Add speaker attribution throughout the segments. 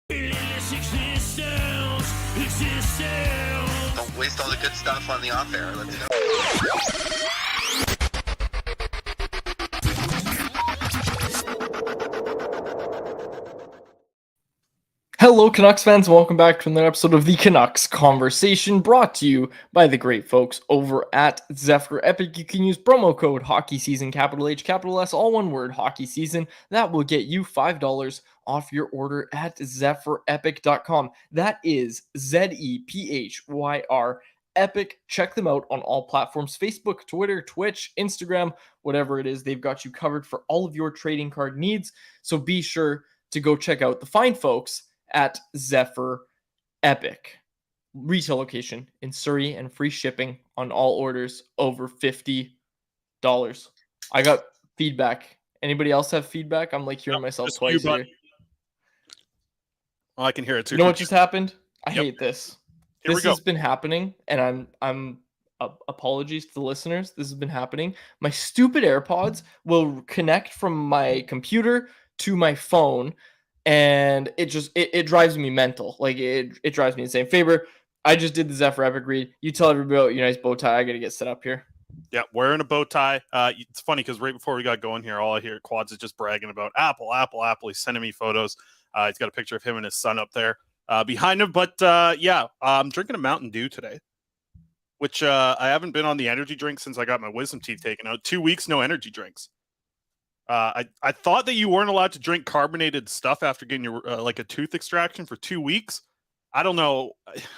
Speaker 1: Don't waste all the good stuff on the off air. Let's go.
Speaker 2: Hello, Canucks fans. Welcome back to another episode of the Canucks Conversation, brought to you by the great folks over at Zephyr Epic. You can use promo code Hockey Season, capital H, capital S, all one word, Hockey Season. That will get you $5 off your order at zephyrepic.com. That is ZEPHYR Epic. Check them out on all platforms: Facebook, Twitter, Twitch, Instagram, whatever it is. They've got you covered for all of your trading card needs. So be sure to go check out the fine folks at Zephyr Epic. Retail location in Surrey and free shipping on all orders over $50. I got feedback. Anybody else have feedback? I'm like hearing myself twice here.
Speaker 3: Oh, I can hear it too.
Speaker 2: You know what just happened? I
Speaker 3: Yep.
Speaker 2: hate this.
Speaker 3: Here we
Speaker 2: This
Speaker 3: go.
Speaker 2: has been happening, and I'm apologies to the listeners. This has been happening. My stupid AirPods will connect from my computer to my phone, and it drives me mental. Like it drives me insane. Faber, I just did the Zephyr Epic read. You tell everybody about your nice bow tie. I gotta get set up here.
Speaker 3: Yeah, wearing a bow tie. It's funny because right before we got going here, all I hear Quads is just bragging about Apple. He's sending me photos. He's got a picture of him and his son up there behind him. But I'm drinking a Mountain Dew today, which I haven't been on the energy drink since I got my wisdom teeth taken out. 2 weeks, no energy drinks. I thought that you weren't allowed to drink carbonated stuff after getting your like a tooth extraction for 2 weeks. I don't know.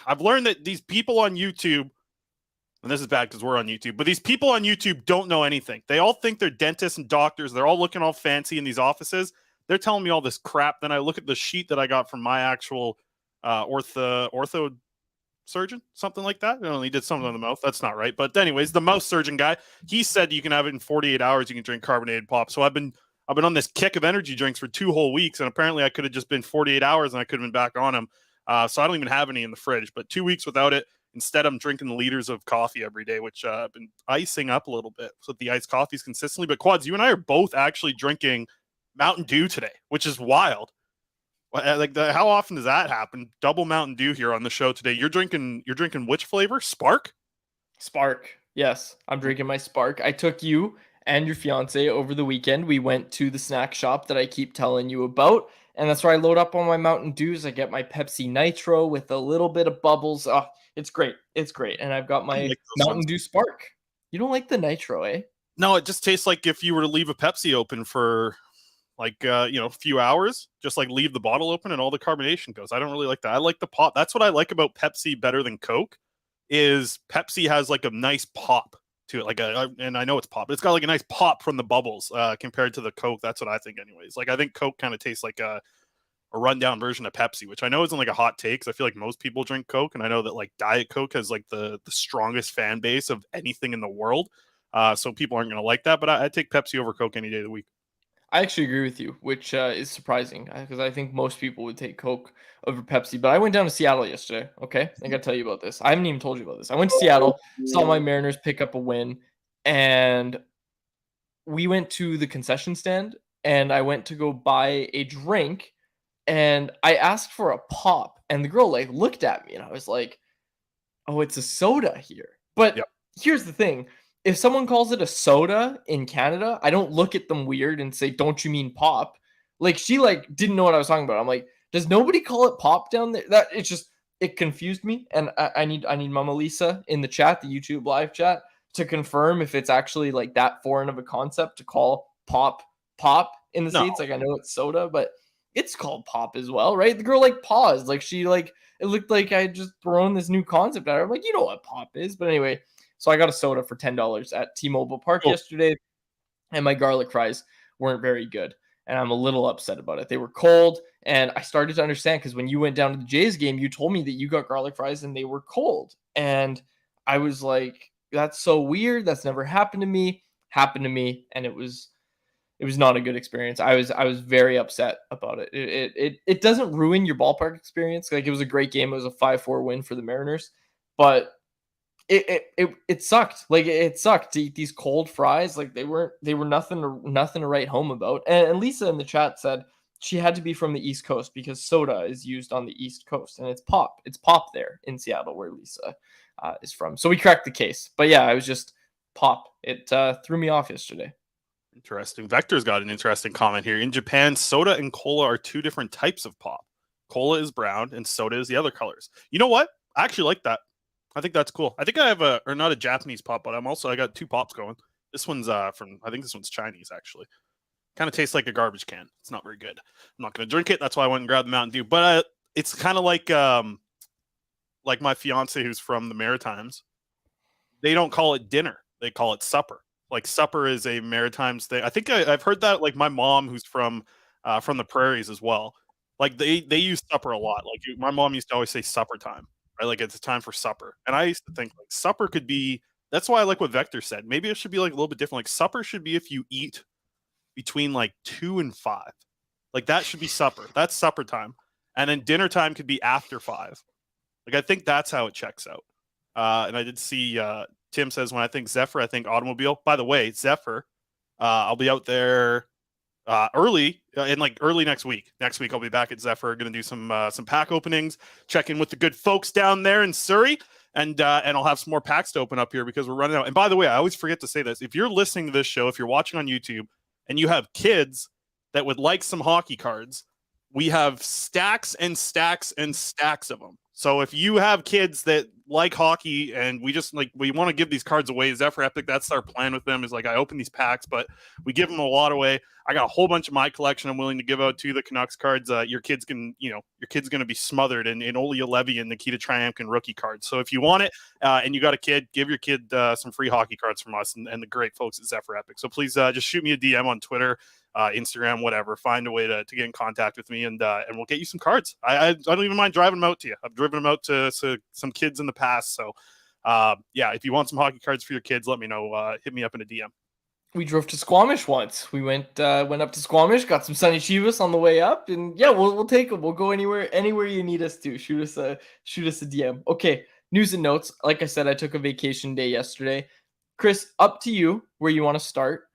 Speaker 3: I've learned that these people on YouTube, and this is bad because we're on YouTube, but these people on YouTube don't know anything. They all think they're dentists and doctors. They're all looking all fancy in these offices. They're telling me all this crap. Then I look at the sheet that I got from my actual ortho surgeon, something like that. He did something on the mouth. That's not right. But anyways, the mouth surgeon guy, he said you can have it in 48 hours. You can drink carbonated pop. So I've been on this kick of energy drinks for 2 whole weeks, and apparently I could have just been 48 hours and I could have been back on them. So I don't even have any in the fridge. But 2 weeks without it. Instead, I'm drinking liters of coffee every day, which I've been icing up a little bit with the iced coffees consistently. But Quads, you and I are both actually drinking Mountain Dew today, which is wild. How often does that happen? Double Mountain Dew here on the show today. You're drinking which flavor? Spark?
Speaker 2: Spark. Yes, I'm drinking my Spark. I took you and your fiance over the weekend. We went to the snack shop that I keep telling you about, and that's where I load up on my Mountain Dews. I get my Pepsi Nitro with a little bit of bubbles. Oh, it's great. It's great. And I've got my Mountain Dew Spark. You don't like the Nitro, eh?
Speaker 3: No, it just tastes like if you were to leave a Pepsi open for a few hours, just like leave the bottle open and all the carbonation goes. I don't really like that. I like the pop. That's what I like about Pepsi better than Coke, is Pepsi has like a nice pop to it. And I know it's pop, but it's got like a nice pop from the bubbles compared to the Coke. That's what I think anyways. Like I think Coke kind of tastes like a rundown version of Pepsi, which I know isn't like a hot take, because I feel like most people drink Coke, and I know that like Diet Coke has like the strongest fan base of anything in the world. So people aren't going to like that, but I take Pepsi over Coke any day of the week.
Speaker 2: I actually agree with you, which is surprising because I think most people would take Coke over Pepsi. But I went down to Seattle yesterday. Okay, I got to tell you about this. I haven't even told you about this. I went to Seattle, saw my Mariners pick up a win, and we went to the concession stand, and I went to go buy a drink, and I asked for a pop, and the girl like looked at me, and I was like, "Oh, it's a soda here." But
Speaker 3: Yep.
Speaker 2: Here's the thing. If someone calls it a soda in Canada, I don't look at them weird and say, "Don't you mean pop?" Like she like didn't know what I was talking about. I'm like, does nobody call it pop down there? That it confused me, and I need Mama Lisa in the chat, the YouTube live chat, to confirm if it's actually like that foreign of a concept to call pop in the States. Like I know it's soda, but it's called pop as well, right? The girl like paused, like she like it looked like I had just thrown this new concept at her. I'm like, you know what pop is, but anyway. So I got a soda for $10 at T-Mobile Park yesterday, and my garlic fries weren't very good, and I'm a little upset about it. They were cold, and I started to understand because when you went down to the Jays game, you told me that you got garlic fries and they were cold, and I was like, that's so weird. That's never happened to me. And it was not a good experience. I was very upset about it. It doesn't ruin your ballpark experience. Like it was a great game. It was a 5-4 win for the Mariners, but it sucked. Like it sucked to eat these cold fries. Like they were nothing to write home about. And Lisa in the chat said she had to be from the East Coast because soda is used on the East Coast, and it's pop. It's pop there in Seattle where Lisa is from. So we cracked the case. But yeah, I was just pop. It threw me off yesterday.
Speaker 3: Interesting. Vector's got an interesting comment here. In Japan, soda and cola are two different types of pop. Cola is brown and soda is the other colors. You know what? I actually like that. I think that's cool. I think I have not a Japanese pop, but I got two pops going. This one's I think this one's Chinese actually. Kind of tastes like a garbage can. It's not very good. I'm not going to drink it. That's why I went and grabbed the Mountain Dew. But it's kind of like my fiance who's from the Maritimes. They don't call it dinner. They call it supper. Like supper is a Maritimes thing. I think I've heard that. Like my mom, who's from the prairies as well. Like they use supper a lot. Like my mom used to always say supper time, right? Like it's time for supper. And I used to think like supper could be. That's why I like what Vector said. Maybe it should be like a little bit different. Like supper should be if you eat between like 2 and 5. Like that should be supper. That's supper time. And then dinner time could be after 5. Like I think that's how it checks out. And I did see Tim says, when I think Zephyr, I think automobile. By the way, Zephyr, I'll be out there early next week. Next week I'll be back at Zephyr, going to do some pack openings, check in with the good folks down there in Surrey, and I'll have some more packs to open up here because we're running out. And by the way, I always forget to say this: if you're listening to this show, if you're watching on YouTube, and you have kids that would like some hockey cards, we have stacks and stacks and stacks of them. So if you have kids that like hockey and we want to give these cards away, Zephyr Epic, that's our plan with them, is like I open these packs, but we give them a lot away. I got a whole bunch of my collection I'm willing to give out to the Canucks cards. Your kid's going to be smothered in Ole Levy and Nikita Triamkin rookie cards. So if you want it and you got a kid, give your kid some free hockey cards from us and the great folks at Zephyr Epic. So please just shoot me a DM on Twitter, Instagram, whatever. Find a way to get in contact with me and we'll get you some cards. I don't even mind driving them out to you. I've driven them out to some kids in the past. So if you want some hockey cards for your kids, let me know. Hit me up in a DM.
Speaker 2: We drove to Squamish once. We went up to Squamish, got some Sunny Chivas on the way up, and yeah, we'll take them. We'll go anywhere you need us to. Shoot us a DM. Okay, news and notes. Like I said, I took a vacation day yesterday. Chris, up to you where you want to start.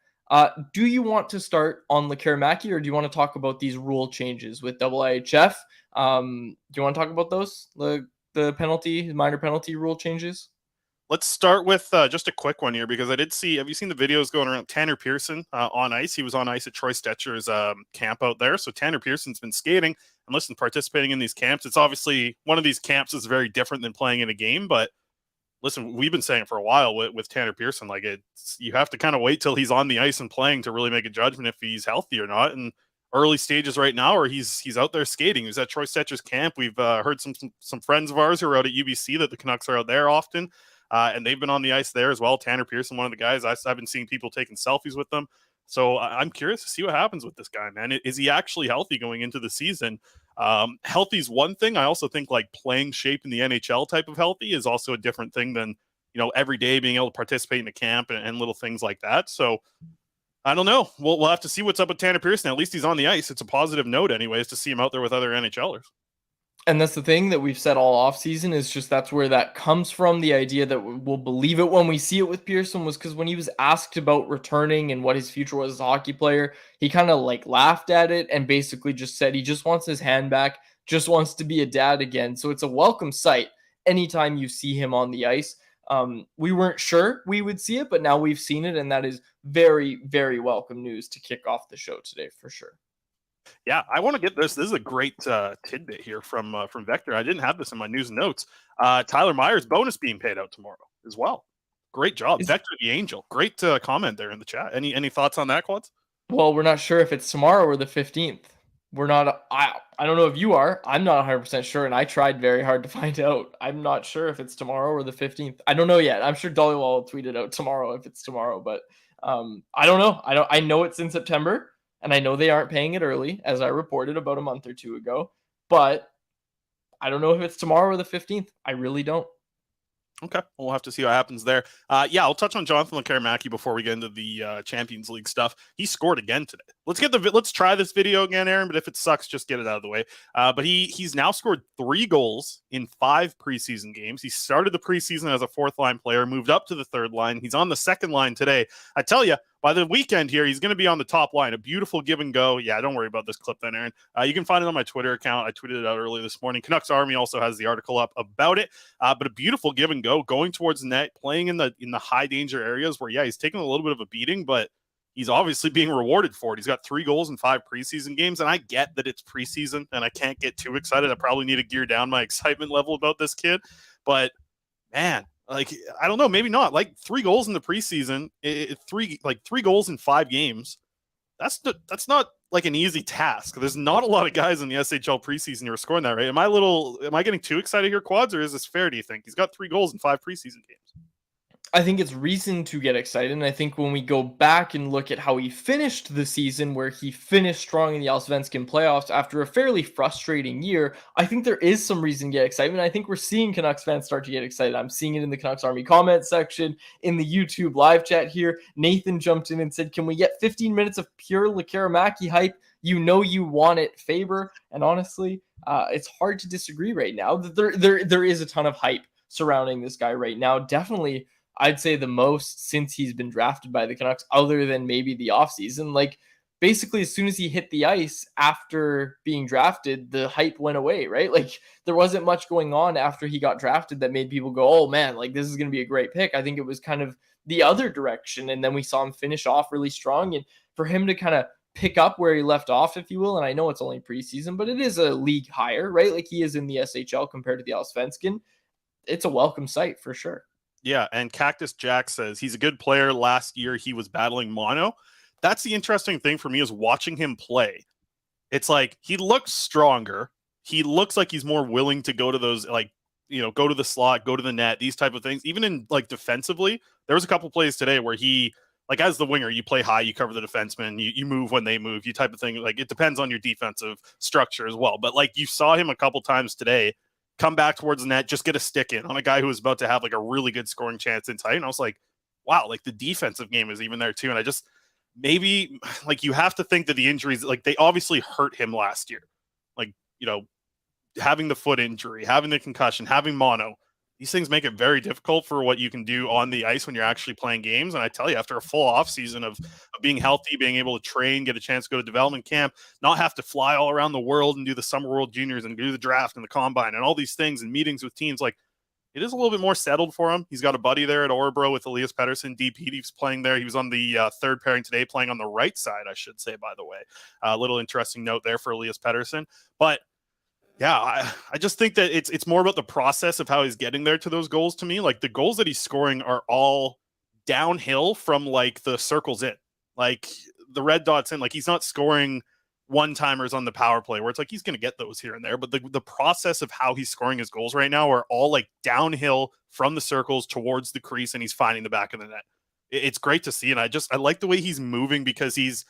Speaker 2: Do you want to start on Lekkerimaki, or do you want to talk about these rule changes with IIHF? Do you want to talk about those? The minor penalty rule changes?
Speaker 3: Let's start with just a quick one here because I did see. Have you seen the videos going around? Tanner Pearson on ice. He was on ice at Troy Stetcher's camp out there. So Tanner Pearson's been skating and participating in these camps. It's obviously one of these camps is very different than playing in a game. But listen, we've been saying it for a while with Tanner Pearson. Like you have to kind of wait till he's on the ice and playing to really make a judgment if he's healthy or not. And early stages right now, or he's out there skating. He's at Troy Stetcher's camp. We've heard some friends of ours who are out at UBC that the Canucks are out there often. And they've been on the ice there as well. Tanner Pearson, one of the guys, I've been seeing people taking selfies with them. So I'm curious to see what happens with this guy, man. Is he actually healthy going into the season? Healthy is one thing. I also think like playing shape in the NHL type of healthy is also a different thing than, every day being able to participate in the camp and little things like that. So I don't know. We'll have to see what's up with Tanner Pearson. At least he's on the ice. It's a positive note anyways to see him out there with other NHLers.
Speaker 2: And that's the thing that we've said all offseason is just that's where that comes from. The idea that we'll believe it when we see it with Pearson was because when he was asked about returning and what his future was as a hockey player, he kind of laughed at it and basically just said he just wants his hand back, just wants to be a dad again. So it's a welcome sight anytime you see him on the ice. We weren't sure we would see it, but now we've seen it, and that is very, very welcome news to kick off the show today for sure.
Speaker 3: Yeah, I want to get this. This is a great tidbit here from Vector. I didn't have this in my news and notes. Tyler Myers bonus being paid out tomorrow as well. Great job, Vector the Angel. Great comment there in the chat. Any thoughts on that, Quads?
Speaker 2: Well, we're not sure if it's tomorrow or the 15th. We're not. I don't know if you are. I'm not 100% sure, and I tried very hard to find out. I'm not sure if it's tomorrow or the 15th. I don't know yet. I'm sure Dollywall will tweet it out tomorrow if it's tomorrow, but I don't know. I know it's in September. And I know they aren't paying it early, as I reported about a month or two ago. But I don't know if it's tomorrow or the 15th. I really don't.
Speaker 3: Okay, we'll have to see what happens there. I'll touch on Jonathan Lekkerimaki before we get into the Champions League stuff. He scored again today. Let's try this video again, Aaron. But if it sucks, just get it out of the way. But he's now scored 3 goals in 5 preseason games. He started the preseason as a 4th line player, moved up to the 3rd line. He's on the 2nd line today. I tell you, by the weekend here, he's going to be on the top line. A beautiful give and go. Yeah, don't worry about this clip then, Aaron. You can find it on my Twitter account. I tweeted it out earlier this morning. Canucks Army also has the article up about it. But a beautiful give and go, going towards the net, playing in the high danger areas where, yeah, he's taking a little bit of a beating, but he's obviously being rewarded for it. He's got 3 goals in 5 preseason games, and I get that it's preseason, and I can't get too excited. I probably need to gear down my excitement level about this kid. But, man, like, I don't know, maybe not. Like, 3 goals in the preseason, 3 goals in 5 games, that's not, like, an easy task. There's not a lot of guys in the SHL preseason who are scoring that, right? Am I getting too excited here, Quads, or is this fair, do you think? He's got 3 goals in 5 preseason games.
Speaker 2: I think it's reason to get excited. And I think when we go back and look at how he finished the season, where he finished strong in the Allsvenskan playoffs after a fairly frustrating year, I think there is some reason to get excited. I think we're seeing Canucks fans start to get excited. I'm seeing it in the Canucks Army comment section, in the YouTube live chat here. Nathan jumped in and said, can we get 15 minutes of pure Lekkerimaki hype? You know you want it, Faber. And honestly, it's hard to disagree right now. There is a ton of hype surrounding this guy right now. Definitely, I'd say the most since he's been drafted by the Canucks, other than maybe the offseason. Like, basically, as soon as he hit the ice after being drafted, the hype went away, right? Like, there wasn't much going on after he got drafted that made people go, oh man, like, this is going to be a great pick. I think it was kind of the other direction. And then we saw him finish off really strong. And for him to kind of pick up where he left off, if you will, and I know it's only preseason, but it is a league higher, right? Like, he is in the SHL compared to the Allsvenskan. It's a welcome sight for sure.
Speaker 3: Yeah, and Cactus Jack says he's a good player. Last year he was battling mono. That's the interesting thing for me, is watching him play. It's like he looks stronger. He looks like he's more willing to go to those, like, you know, go to the slot, go to the net, these type of things. Even in, like, defensively, there was a couple plays today where he, like, as the winger, you play high, you cover the defenseman, you move when they move, you type of thing. Like, it depends on your defensive structure as well. But, like, you saw him a couple times today come back towards the net, just get a stick in on a guy who was about to have, like, a really good scoring chance inside. And I was like, wow, like, the defensive game is even there too. And I just, maybe, like, you have to think that the injuries, like, they obviously hurt him last year. Like, you know, having the foot injury, having the concussion, having mono, these things make it very difficult for what you can do on the ice when you're actually playing games. And I tell you, after a full off season of being healthy, being able to train, get a chance to go to development camp, not have to fly all around the world and do the Summer World Juniors and do the draft and the combine and all these things and meetings with teams, like, it is a little bit more settled for him. He's got a buddy there at Orebro with Elias Pettersson. DP, he's playing there. He was on the third pairing today, playing on the right side, I should say, by the way. A little interesting note there for Elias Pettersson. But yeah, I just think that it's more about the process of how he's getting there to those goals to me. Like, the goals that he's scoring are all downhill from, like, the circles in. Like, the red dots in. Like, he's not scoring one-timers on the power play where it's like he's going to get those here and there. But the process of how he's scoring his goals right now are all, like, downhill from the circles towards the crease, and he's finding the back of the net. It's great to see, and I like the way he's moving, because he's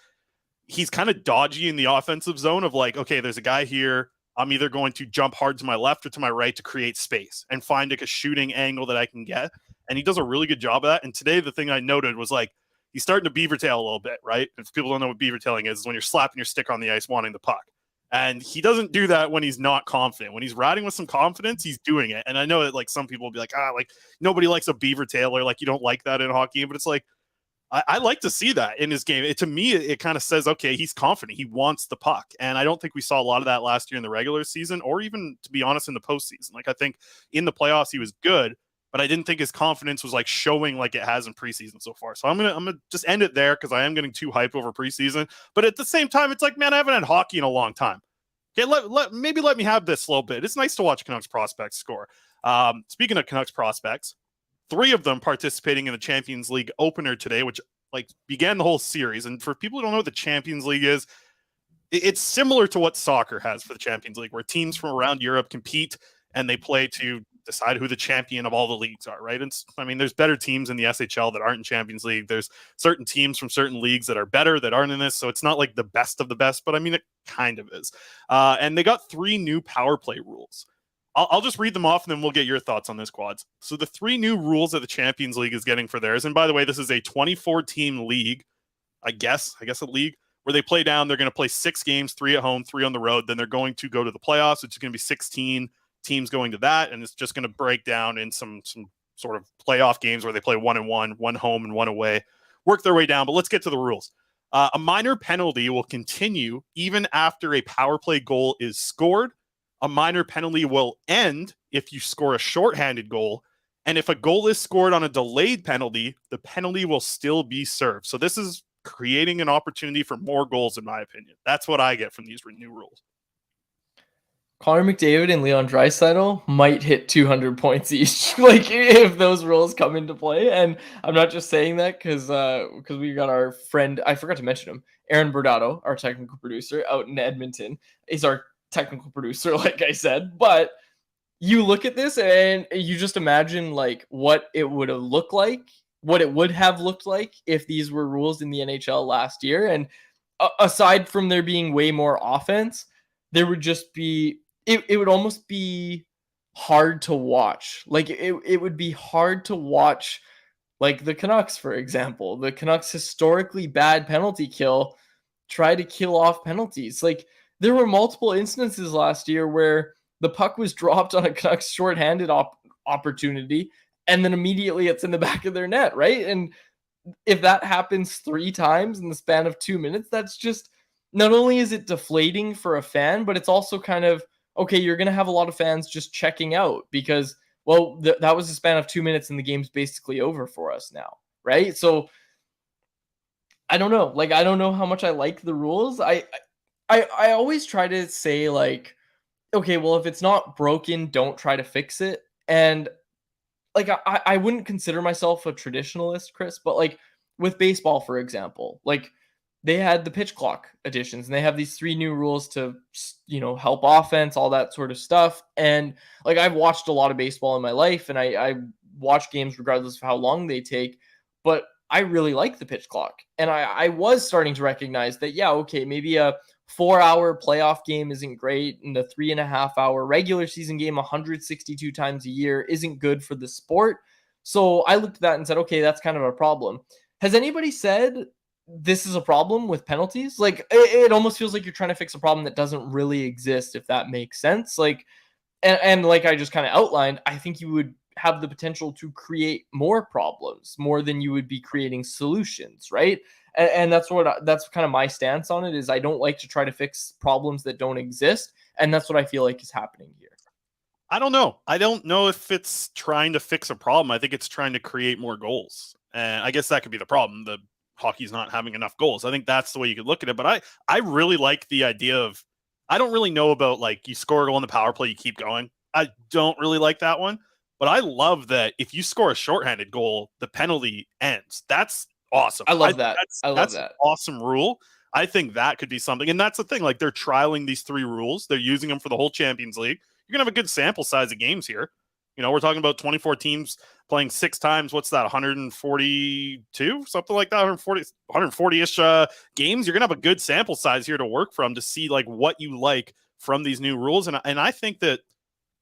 Speaker 3: kind of dodgy in the offensive zone of, like, okay, there's a guy here. I'm either going to jump hard to my left or to my right to create space and find, like, a shooting angle that I can get. And he does a really good job of that. And today, the thing I noted was, like, he's starting to beaver tail a little bit, right? If people don't know what beaver tailing is when you're slapping your stick on the ice wanting the puck. And he doesn't do that when he's not confident. When he's riding with some confidence, he's doing it. And I know that, like, some people will be like, like, nobody likes a beaver tail, or, like, you don't like that in hockey. But it's like, I like to see that in his game. To me, it kind of says, okay, he's confident. He wants the puck. And I don't think we saw a lot of that last year in the regular season, or even, to be honest, in the postseason. Like, I think in the playoffs he was good, but I didn't think his confidence was, like, showing like it has in preseason so far. So I'm gonna just end it there, because I am getting too hyped over preseason. But at the same time, it's like, man, I haven't had hockey in a long time. Okay, maybe let me have this a little bit. It's nice to watch Canucks prospects score. Speaking of Canucks prospects, 3 of them participating in the Champions League opener today, which, like, began the whole series. And for people who don't know what the Champions League is, it's similar to what soccer has for the Champions League, where teams from around Europe compete and they play to decide who the champion of all the leagues are, right? And I mean, there's better teams in the SHL that aren't in Champions League. There's certain teams from certain leagues that are better that aren't in this. So it's not like the best of the best, but I mean, it kind of is. And they got 3 new power play rules. I'll just read them off, and then we'll get your thoughts on this, Quads. So the 3 new rules that the Champions League is getting for theirs, and by the way, this is a 24-team league, I guess a league, where they play down. They're going to play 6 games, 3 at home, 3 on the road. Then they're going to go to the playoffs, which is going to be 16 teams going to that, and it's just going to break down in some sort of playoff games where they play 1-1, 1 home and 1 away. work their way down. But let's get to the rules. A minor penalty will continue even after a power play goal is scored. A minor penalty will end if you score a shorthanded goal. And if a goal is scored on a delayed penalty, the penalty will still be served. So this is creating an opportunity for more goals, in my opinion. That's what I get from these new rules.
Speaker 2: Connor McDavid and Leon Draisaitl might hit 200 points each, like if those rules come into play. And I'm not just saying that because we got our friend, I forgot to mention him, Aaron Bordado, our technical producer out in Edmonton. He's our technical producer, like I said. But you look at this and you just imagine like what it would have looked like, what it would have looked like if these were rules in the NHL last year. And aside from there being way more offense, there would just be it would almost be hard to watch. Like it would be hard to watch, like the Canucks, for example. The Canucks historically bad penalty kill try to kill off penalties. Like there were multiple instances last year where the puck was dropped on a Canucks shorthanded opportunity, and then immediately it's in the back of their net, right? And if that happens 3 times in the span of 2 minutes, that's just, not only is it deflating for a fan, but it's also kind of, okay, you're going to have a lot of fans just checking out because, well, that was a span of 2 minutes and the game's basically over for us now, right? So I don't know. Like, I don't know how much I like the rules. I always try to say, like, okay, well, if it's not broken, don't try to fix it. And like, I wouldn't consider myself a traditionalist, Chris, but like with baseball, for example, like they had the pitch clock additions and they have these 3 new rules to, help offense, all that sort of stuff. And like, I've watched a lot of baseball in my life and I watch games regardless of how long they take, but I really like the pitch clock. And I was starting to recognize that, yeah, okay, maybe a 4-hour playoff game isn't great, and the 3.5-hour regular season game 162 times a year isn't good for the sport. So I looked at that and said, okay, that's kind of a problem. Has anybody said this is a problem with penalties? Like, it almost feels like you're trying to fix a problem that doesn't really exist, if that makes sense. Like, and like I just kind of outlined, I think you would have the potential to create more problems, more than you would be creating solutions, right? And that's kind of my stance on it, is I don't like to try to fix problems that don't exist. And that's what I feel like is happening here.
Speaker 3: I don't know. I don't know if it's trying to fix a problem. I think it's trying to create more goals. And I guess that could be the problem. The hockey's not having enough goals. I think that's the way you could look at it. But I really like the idea of, I don't really know about like you score a goal on the power play, you keep going. I don't really like that one. But I love that if you score a shorthanded goal, the penalty ends. That's awesome.
Speaker 2: I love that.
Speaker 3: That's an awesome rule. I think that could be something. And that's the thing. Like, they're trialing these 3 rules. They're using them for the whole Champions League. You're going to have a good sample size of games here. We're talking about 24 teams playing 6 times. What's that? 142, something like that. 140-ish games. You're going to have a good sample size here to work from to see like what you like from these new rules. And I think that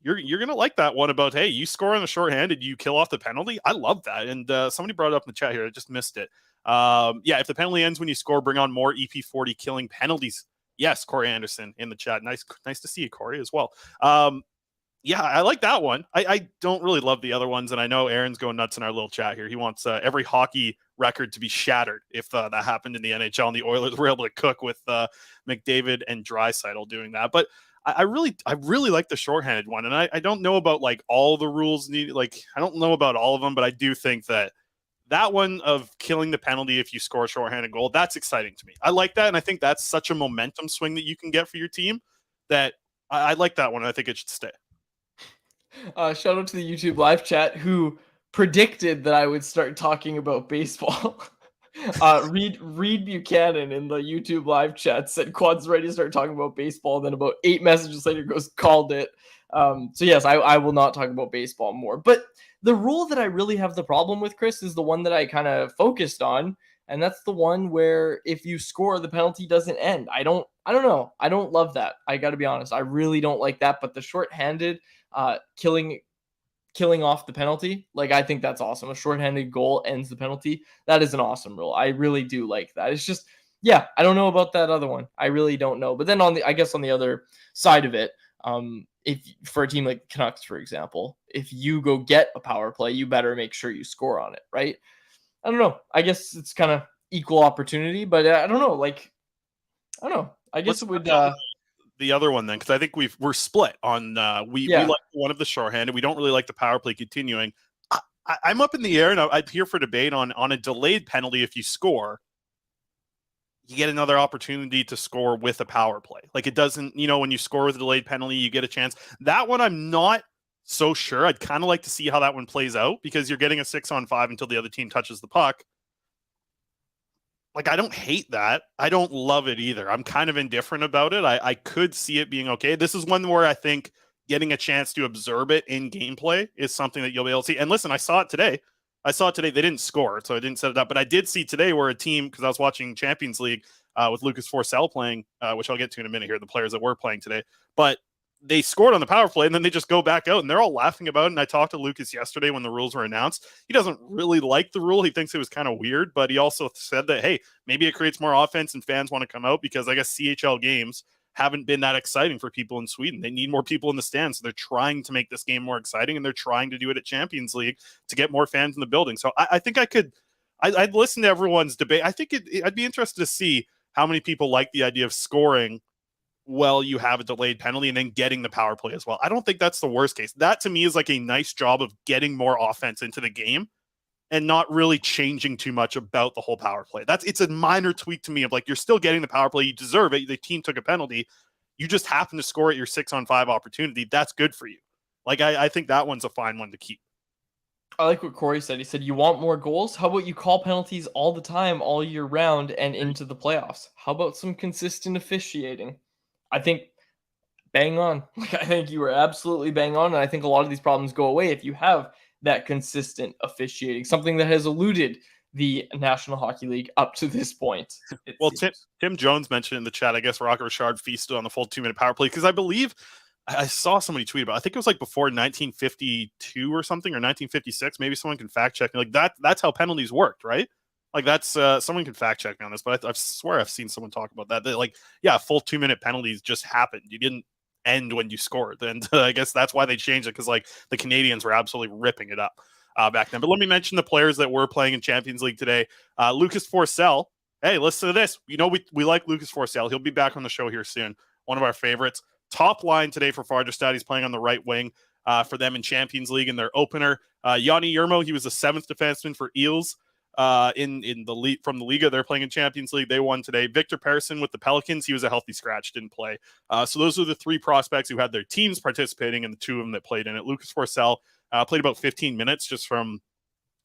Speaker 3: you're going to like that one about, hey, you score on the shorthanded, you kill off the penalty. I love that. And somebody brought it up in the chat here. I just missed it. Yeah, if the penalty ends when you score, bring on more EP40 killing penalties. Yes, Corey Anderson in the chat. Nice to see you, Corey, as well. Yeah, I like that one. I don't really love the other ones, and I know Aaron's going nuts in our little chat here. He wants every hockey record to be shattered if that happened in the NHL and the Oilers were able to cook with McDavid and Draisaitl doing that. But I really like the shorthanded one, and I don't know about like all the rules needed. Like, I don't know about all of them, but I do think that one of killing the penalty if you score a shorthanded goal, that's exciting to me. I like that, and I think that's such a momentum swing that you can get for your team that I like that one. And I think it should stay.
Speaker 2: Shout out to the YouTube live chat who predicted that I would start talking about baseball. Reed Buchanan in the YouTube live chat said Quad's ready to start talking about baseball. Then about 8 messages later goes, called it. So yes, I will not talk about baseball more. But the rule that I really have the problem with, Chris, is the one that I kind of focused on. And that's the one where if you score, the penalty doesn't end. I don't know. I don't love that. I got to be honest. I really don't like that. But the shorthanded killing off the penalty, like, I think that's awesome. A shorthanded goal ends the penalty. That is an awesome rule. I really do like that. It's just, yeah, I don't know about that other one. I really don't know. But then on the other side of it, if for a team like Canucks, for example, if you go get a power play, you better make sure you score on it, right? I don't know. I guess it's kind of equal opportunity, but I don't know. Like, I don't know. I guess
Speaker 3: Let's
Speaker 2: it would.
Speaker 3: touch on the other one then, because I think we're split on we
Speaker 2: Yeah.
Speaker 3: like one of the shorthanded. We don't really like the power play continuing. I'm up in the air, and I'm here for debate on a delayed penalty. If you score, you get another opportunity to score with a power play. Like it doesn't, when you score with a delayed penalty, you get a chance. That one, I'm not so sure. I'd kind of like to see how that one plays out because you're getting a 6-on-5 until the other team touches the puck. Like, I don't hate that. I don't love it either. I'm kind of indifferent about it. I could see it being okay. This is one where I think getting a chance to observe it in gameplay is something that you'll be able to see. And listen, I saw it today. They didn't score, so I didn't set it up. But I did see today where a team, because I was watching Champions League with Lucas Forsell playing, which I'll get to in a minute here, the players that were playing today. But they scored on the power play, and then they just go back out, and they're all laughing about it. And I talked to Lucas yesterday when the rules were announced. He doesn't really like the rule. He thinks it was kind of weird, but he also said that, hey, maybe it creates more offense and fans want to come out because I guess CHL games haven't been that exciting for people in Sweden. They need more people in the stands, so they're trying to make this game more exciting, and they're trying to do it at Champions League to get more fans in the building. So I think I'd listen to everyone's debate. I think I'd be interested to see how many people like the idea of scoring well, you have a delayed penalty and then getting the power play as well. I don't think that's the worst case. That to me is like a nice job of getting more offense into the game and not really changing too much about the whole power play. It's a minor tweak to me of like, you're still getting the power play. You deserve it. The team took a penalty. You just happen to score at your 6-on-5 opportunity. That's good for you. Like, I think that one's a fine one to keep.
Speaker 2: I like what Corey said. He said, you want more goals? How about you call penalties all the time, all year round, and into the playoffs? How about some consistent officiating? I think bang on. Like, I think you were absolutely bang on, and I think a lot of these problems go away if you have that consistent officiating, something that has eluded the National Hockey League up to this point.
Speaker 3: Well, Tim Jones mentioned in the chat, I guess Rocket Richard feasted on the full 2-minute power play because I believe I saw somebody tweet about it. I think it was like before 1952 or something, or 1956. Maybe someone can fact check me. Like that's how penalties worked, right? Like that's someone can fact check me on this, but I swear I've seen someone talk about that. That like, yeah, full 2-minute penalties just happened. You didn't end when you scored, and I guess that's why they changed it because like the Canadians were absolutely ripping it up back then. But let me mention the players that were playing in Champions League today. Lucas Forsell. Hey, listen to this. We like Lucas Forsell. He'll be back on the show here soon. One of our favorites. Top line today for Fagerstad. He's playing on the right wing for them in Champions League in their opener. Yanni Yermo, he was the 7th defenseman for Eels in the league from the Liga. They're playing in Champions League. They won today. Victor Pearson with the Pelicans. He was a healthy scratch, didn't play. So those are the 3 prospects who had their teams participating and the 2 of them that played in it. Lucas Forsell played about 15 minutes just from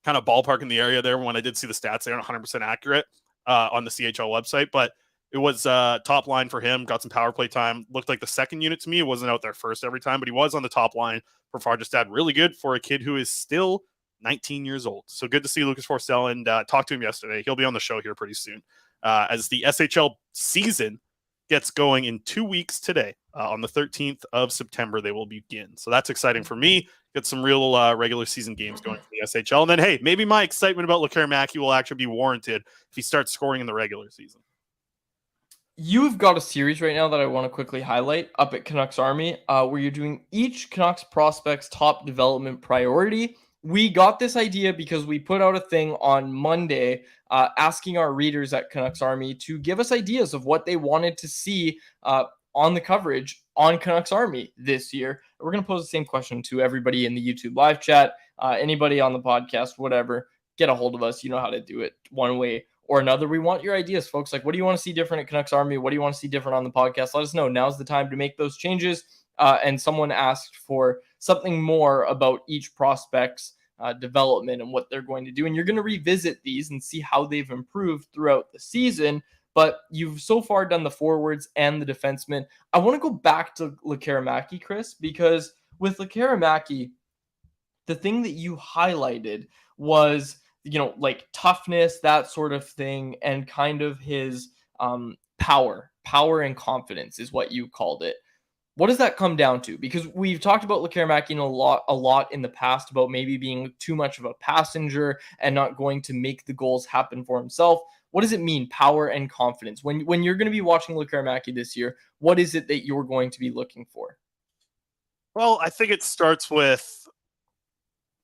Speaker 3: kind of ballpark in the area there. When I did see the stats, they aren't 100% accurate on the CHL website, but it was top line for him, got some power play time. Looked like the second unit to me. It wasn't out there first every time, but he was on the top line for Fagerstad. Really good for a kid who is still 19 years old. So good to see Lucas Forsell and talk to him yesterday. He'll be on the show here pretty soon as the SHL season gets going in 2 weeks today. On the 13th of September, they will begin. So that's exciting for me. Get some real regular season games going for the SHL. And then, hey, maybe my excitement about Lekkerimaki will actually be warranted if he starts scoring in the regular season.
Speaker 2: You've got a series right now that I want to quickly highlight up at Canucks Army, where you're doing each Canucks prospect's top development priority. We got this idea because we put out a thing on Monday asking our readers at Canucks Army to give us ideas of what they wanted to see on the coverage on Canucks Army this year. We're going to pose the same question to everybody in the YouTube live chat, anybody on the podcast, whatever. Get a hold of us. You know how to do it one way or another. We want your ideas, folks. Like, what do you want to see different at Canucks Army? What do you want to see different on the podcast? Let us know. Now's the time to make those changes. And someone asked for something more about each prospect's development and what they're going to do. And you're going to revisit these and see how they've improved throughout the season. But you've so far done the forwards and the defensemen. I want to go back to Lekkerimaki, Chris, because with Lekkerimaki, the thing that you highlighted was, like toughness, that sort of thing, and kind of his power and confidence is what you called it. What does that come down to? Because we've talked about Lekkerimaki a lot in the past about maybe being too much of a passenger and not going to make the goals happen for himself. What does it mean, power and confidence? When you're going to be watching Lekkerimaki this year, what is it that you're going to be looking for?
Speaker 3: Well, I think it starts with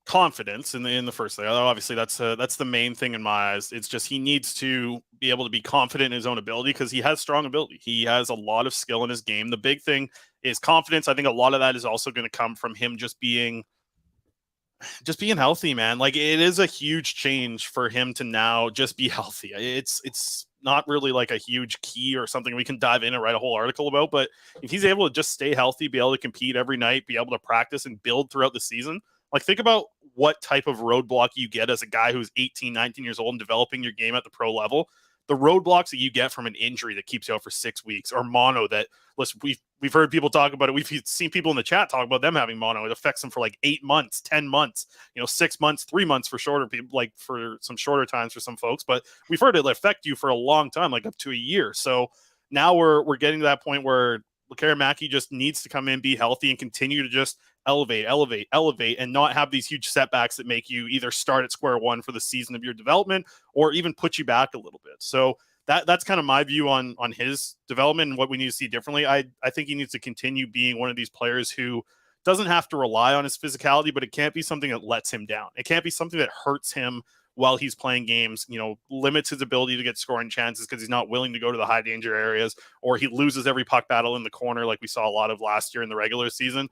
Speaker 3: confidence in the first thing. Obviously, that's the main thing in my eyes. It's just he needs to be able to be confident in his own ability because he has strong ability. He has a lot of skill in his game. The big thing is confidence. I think a lot of that is also going to come from him just being healthy, man. Like, it is a huge change for him to now just be healthy. It's not really like a huge key or something we can dive in and write a whole article about, but if he's able to just stay healthy, be able to compete every night, be able to practice and build throughout the season, like, think about what type of roadblock you get as a guy who's 18, 19 years old and developing your game at the pro level. The roadblocks that you get from an injury that keeps you out for 6 weeks, or mono that, listen, we've heard people talk about it. We've seen people in the chat talk about them having mono. It affects them for like 8 months, 10 months, 6 months, 3 months for shorter people, like for some shorter times for some folks. But we've heard it affect you for a long time, like up to a year. So now we're getting to that point where Lekkerimaki just needs to come in, be healthy, and continue to just elevate, and not have these huge setbacks that make you either start at square one for the season of your development or even put you back a little bit. So that's kind of my view on his development and what we need to see differently. I think he needs to continue being one of these players who doesn't have to rely on his physicality, but it can't be something that lets him down. It can't be something that hurts him while he's playing games, limits his ability to get scoring chances because he's not willing to go to the high danger areas, or he loses every puck battle in the corner like we saw a lot of last year in the regular season.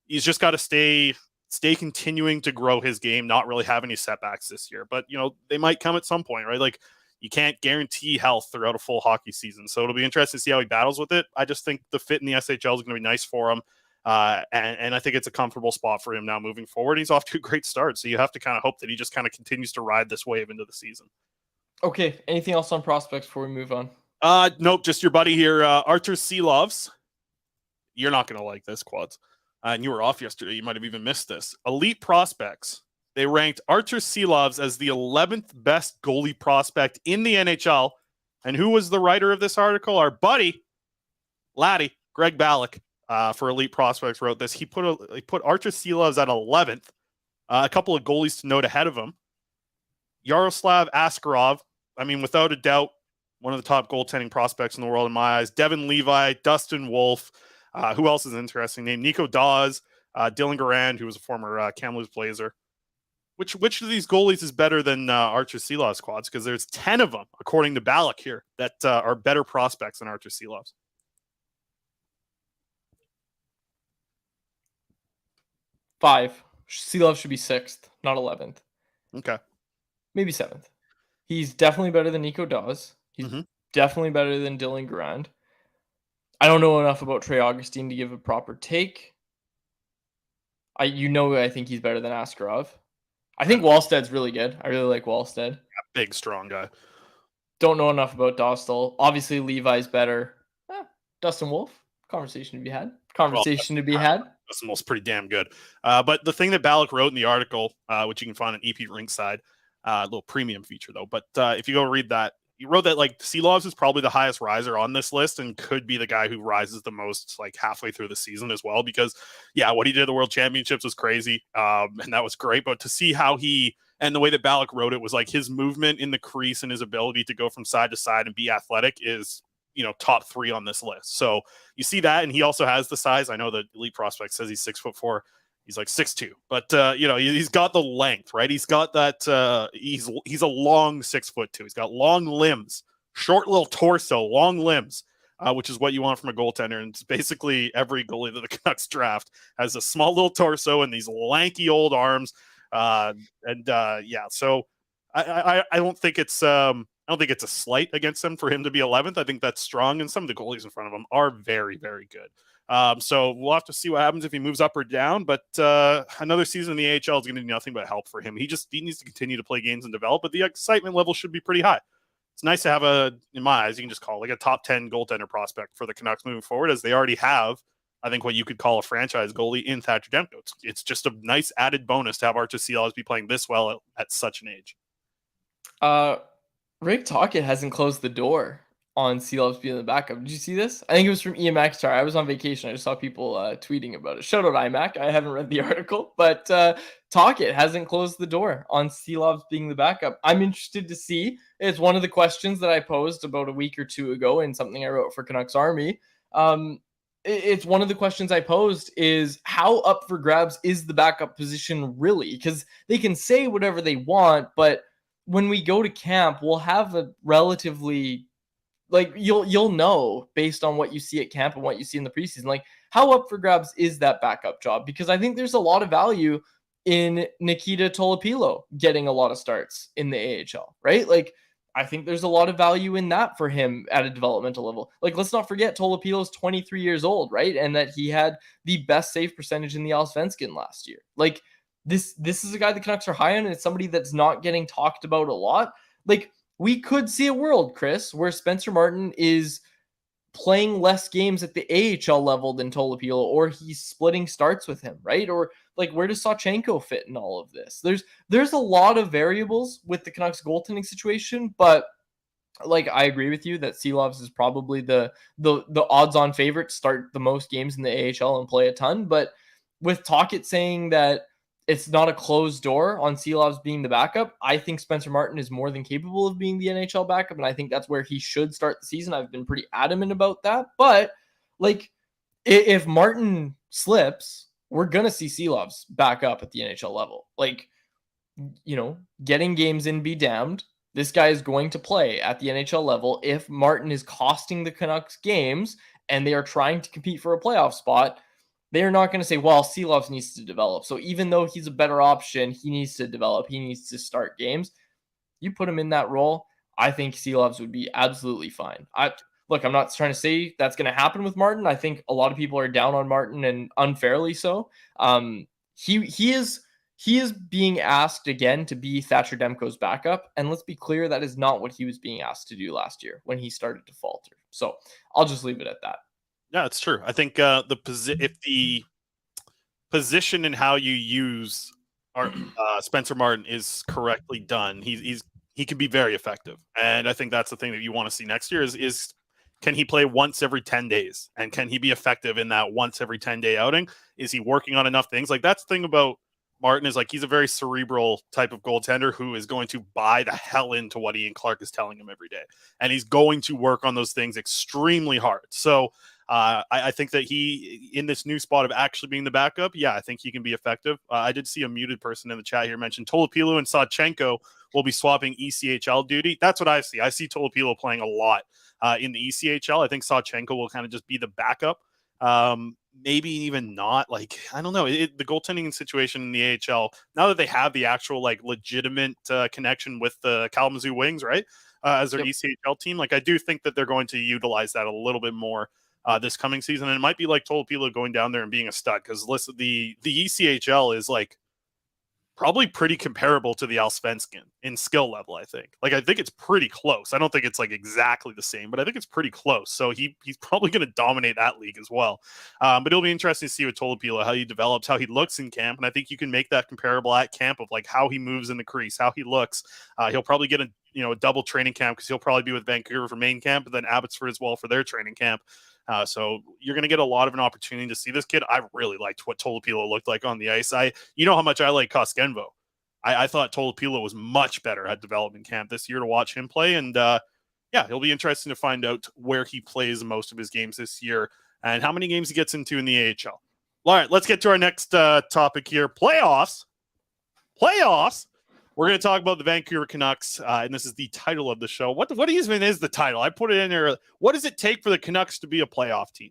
Speaker 3: He's just got to stay continuing to grow his game, not really have any setbacks this year. But, they might come at some point, right? Like, you can't guarantee health throughout a full hockey season. So it'll be interesting to see how he battles with it. I just think the fit in the SHL is going to be nice for him. And I think it's a comfortable spot for him now moving forward. He's off to a great start. So you have to kind of hope that he just kind of continues to ride this wave into the season.
Speaker 2: Okay. Anything else on prospects before we move on?
Speaker 3: Nope. Just your buddy here, Artur Silovs. You're not going to like this, Quads. And you were off yesterday. You might have even missed this. Elite Prospects. They ranked Artur Silovs as the 11th best goalie prospect in the NHL. And who was the writer of this article? Our buddy, Laddie, Greg Ballack, for Elite Prospects wrote this. He put Artur Silovs at 11th. A couple of goalies to note ahead of him. Yaroslav Askarov, without a doubt, one of the top goaltending prospects in the world in my eyes. Devin Levi, Dustin Wolf. Who else is an interesting name? Nico Dawes, Dylan Garand, who was a former Kamloops Blazer. Which of these goalies is better than Artur Silovs, Quads? Because there's 10 of them, according to Ballack here, that are better prospects than Artur Silovs.
Speaker 2: 5. Silovs should be 6th, not 11th.
Speaker 3: Okay.
Speaker 2: Maybe 7th. He's definitely better than Nico Dawes. He's definitely better than Dylan Garand. I don't know enough about Trey Augustine to give a proper take. I think he's better than Askarov. I think Wallsted's really good. I really like Wallsted.
Speaker 3: Yeah, big, strong guy.
Speaker 2: Don't know enough about Dostal. Obviously, Levi's better. Dustin Wolf, conversation to be had. Dustin
Speaker 3: Wolf's pretty damn good. But the thing that Ballack wrote in the article, which you can find on EP Rinkside, a little premium feature though. But if you go read that, he wrote that like Silovs is probably the highest riser on this list and could be the guy who rises the most like halfway through the season as well. Because what he did at the World Championships was crazy, and that was great. But to see how and the way that Ballack wrote it was like his movement in the crease and his ability to go from side to side and be athletic is top 3 on this list. So you see that, and he also has the size. I know the Elite Prospect says he's 6'4". He's like 6'2", but he's got the length, right? He's got that. He's a long 6'2". He's got long limbs, short little torso, long limbs, which is what you want from a goaltender. And it's basically every goalie that the Canucks draft has a small little torso and these lanky old arms. So I don't think it's a slight against him for him to be 11th. I think that's strong, and some of the goalies in front of him are very, very good. So we'll have to see what happens if he moves up or down, but another season in the AHL is going to do nothing but help for him. He needs to continue to play games and develop, but the excitement level should be pretty high. It's nice to have in my eyes, you can just call it like a top 10 goaltender prospect for the Canucks moving forward, as they already have, I think, what you could call a franchise goalie in Thatcher Demko. It's just a nice added bonus to have Artur Silovs be playing this well at such an age.
Speaker 2: Rick Tocchet hasn't closed the door on Silovs being the backup. Did you see this? I think it was from EMAC Star. I was on vacation. I just saw people tweeting about it. Shout out IMAC. I haven't read the article, but Tocchet hasn't closed the door on Silovs being the backup. I'm interested to see. It's one of the questions that I posed about a week or two ago in something I wrote for Canucks Army. it's one of the questions I posed is how up for grabs is the backup position really? Because they can say whatever they want, but when we go to camp, we'll have a relatively like you'll know based on what you see at camp and what you see in the preseason, like how up for grabs is that backup job? Because I think there's a lot of value in Nikita Tolopilo getting a lot of starts in the AHL, right? Like I think there's a lot of value in that for him at a developmental level. Like let's not forget Tolopilo's 23 years old, right? And that he had the best save percentage in the Allsvenskan last year. Like this is a guy the Canucks are high on, and it's somebody that's not getting talked about a lot. Like we could see a world, Chris, where Spencer Martin is playing less games at the AHL level than Tolopilo, or he's splitting starts with him, right? Or like where does Sawchenko fit in all of this? There's a lot of variables with the Canucks goaltending situation, but like I agree with you that Silovs is probably the odds-on favorite to start the most games in the AHL and play a ton. But with Tocchet saying that it's not a closed door on Silovs being the backup, I think Spencer Martin is more than capable of being the NHL backup, and I think that's where he should start the season. I've been pretty adamant about that. But like if Martin slips, we're gonna see Silovs back up at the NHL level. Like, getting games in be damned. This guy is going to play at the NHL level. If Martin is costing the Canucks games and they are trying to compete for a playoff spot, they're not going to say, well, Silovs needs to develop. So even though he's a better option, he needs to develop. He needs to start games. You put him in that role, I think Silovs would be absolutely fine. I'm not trying to say that's going to happen with Martin. I think a lot of people are down on Martin, and unfairly so. He is being asked again to be Thatcher Demko's backup, and let's be clear, that is not what he was being asked to do last year when he started to falter. So I'll just leave it at that.
Speaker 3: Yeah, it's true. I think if the position and how you use our Spencer Martin is correctly done, he can be very effective. And I think that's the thing that you want to see next year is can he play once every 10 days? And can he be effective in that once every 10-day outing? Is he working on enough things? Like that's the thing about Martin is like he's a very cerebral type of goaltender who is going to buy the hell into what Ian Clark is telling him every day. And he's going to work on those things extremely hard. So I think that he, in this new spot of actually being the backup, I think he can be effective. I did see a muted person in the chat here mention Tolopilo and Sawchenko will be swapping ECHL duty. That's what I see. I see Tolopilo playing a lot in the ECHL. I think Sawchenko will kind of just be the backup. Maybe even not. Like, I don't know. The goaltending situation in the AHL, now that they have the actual, like, legitimate connection with the Kalamazoo Wings, right, as their ECHL team, like, I do think that they're going to utilize that a little bit more this coming season. And it might be like Tolopilo going down there and being a stud, because listen, the ECHL is, like, probably pretty comparable to the Allsvenskan in skill level, I think. Like, I think it's pretty close. I don't think it's, like, exactly the same, but I think it's pretty close. So he's probably going to dominate that league as well. But it'll be interesting to see with Tolopilo, how he develops, how he looks in camp. And I think you can make that comparable at camp of, like, how he moves in the crease, how he looks. He'll probably get a double training camp, because he'll probably be with Vancouver for main camp, and then Abbotsford as well for their training camp. So you're going to get a lot of an opportunity to see this kid. I really liked what Tolopilo looked like on the ice. You know how much I like Koskenvo. I thought Tolopilo was much better at development camp this year to watch him play. And it'll be interesting to find out where he plays most of his games this year and how many games he gets into in the AHL. All right, let's get to our next topic here. Playoffs. We're going to talk about the Vancouver Canucks, and this is the title of the show. What even is the title? I put it in there. What does it take for the Canucks to be a playoff team?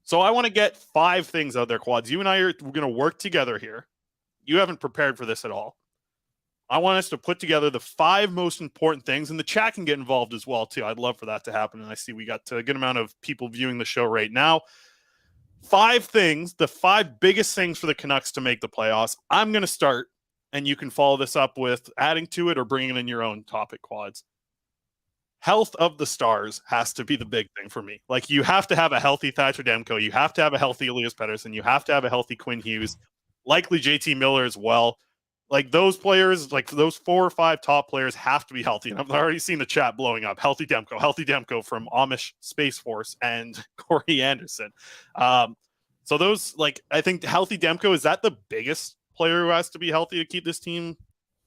Speaker 3: So I want to get 5 things out there, Quads. You and we're going to work together here. You haven't prepared for this at all. I want us to put together the 5 most important things, and the chat can get involved as well, too. I'd love for that to happen, and I see we got a good amount of people viewing the show right now. 5 things, the 5 biggest things for the Canucks to make the playoffs. I'm going to start, and you can follow this up with adding to it or bringing in your own topic, Quads. Health of the stars has to be the big thing for me. Like, you have to have a healthy Thatcher Demko. You have to have a healthy Elias Pettersson. You have to have a healthy Quinn Hughes. Likely JT Miller as well. Like, those players, like those 4 or 5 top players have to be healthy. And I've already seen the chat blowing up. Healthy Demko from Amish Space Force and Corey Anderson. So those, like, I think healthy Demko, is that the biggest player who has to be healthy to keep this team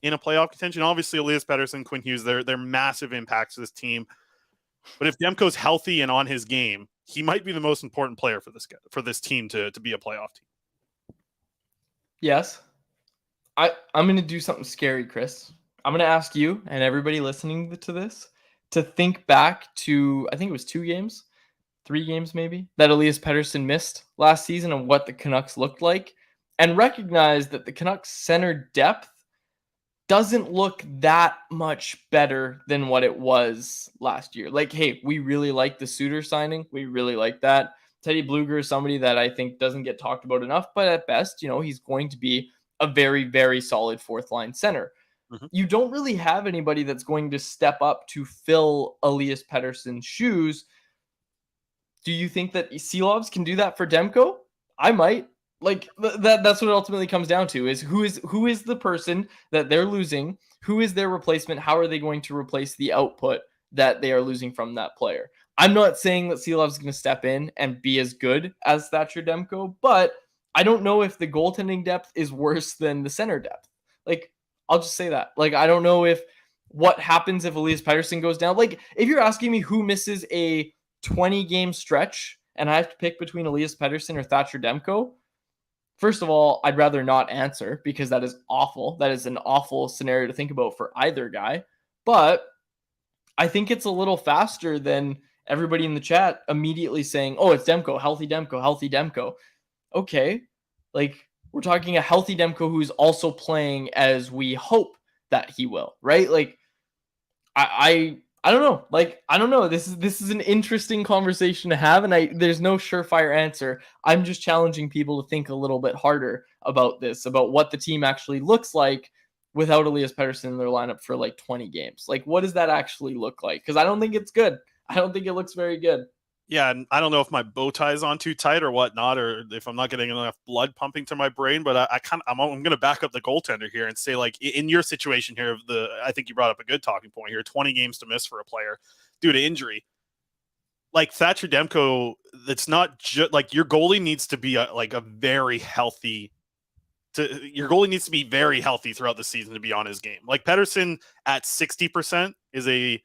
Speaker 3: in a playoff contention? Obviously, Elias Pettersson, Quinn Hughes, they're massive impacts to this team. But if Demko's healthy and on his game, he might be the most important player for this team to be a playoff team.
Speaker 2: Yes. I'm going to do something scary, Chris. I'm going to ask you and everybody listening to this to think back to, I think it was 3 games maybe, that Elias Pettersson missed last season and what the Canucks looked like, and recognize that the Canucks center depth doesn't look that much better than what it was last year. Like, hey, we really like the Suter signing. We really like that. Teddy Blueger is somebody that I think doesn't get talked about enough, but at best, he's going to be a very, very solid fourth line center.
Speaker 3: Mm-hmm.
Speaker 2: You don't really have anybody that's going to step up to fill Elias Pettersson's shoes. Do you think that Silovs can do that for Demko? I might. Like that's what it ultimately comes down to, is who is the person that they're losing? Who is their replacement? How are they going to replace the output that they are losing from that player? I'm not saying that Silovs is going to step in and be as good as Thatcher Demko, but I don't know if the goaltending depth is worse than the center depth. Like, I'll just say that. Like, I don't know if what happens if Elias Pettersson goes down. Like, if you're asking me who misses a 20-game stretch and I have to pick between Elias Pettersson or Thatcher Demko, first of all, I'd rather not answer because that is awful. That is an awful scenario to think about for either guy. But I think it's a little faster than everybody in the chat immediately saying, oh, it's Demko, healthy Demko, healthy Demko. Okay. Like, we're talking a healthy Demko who's also playing as we hope that he will, right? Like, I don't know. Like, I don't know. This is an interesting conversation to have, and there's no surefire answer. I'm just challenging people to think a little bit harder about this, about what the team actually looks like without Elias Pettersson in their lineup for like 20 games. Like, what does that actually look like? Because I don't think it's good. I don't think it looks very good.
Speaker 3: Yeah, and I don't know if my bow tie is on too tight or whatnot, or if I'm not getting enough blood pumping to my brain. But I'm going to back up the goaltender here and say, like, in your situation here, I think you brought up a good talking point here. 20 games to miss for a player due to injury. Like Thatcher Demko, that's not just like your goalie needs to be very healthy. Your goalie needs to be very healthy throughout the season to be on his game. Like Pettersson at 60% is a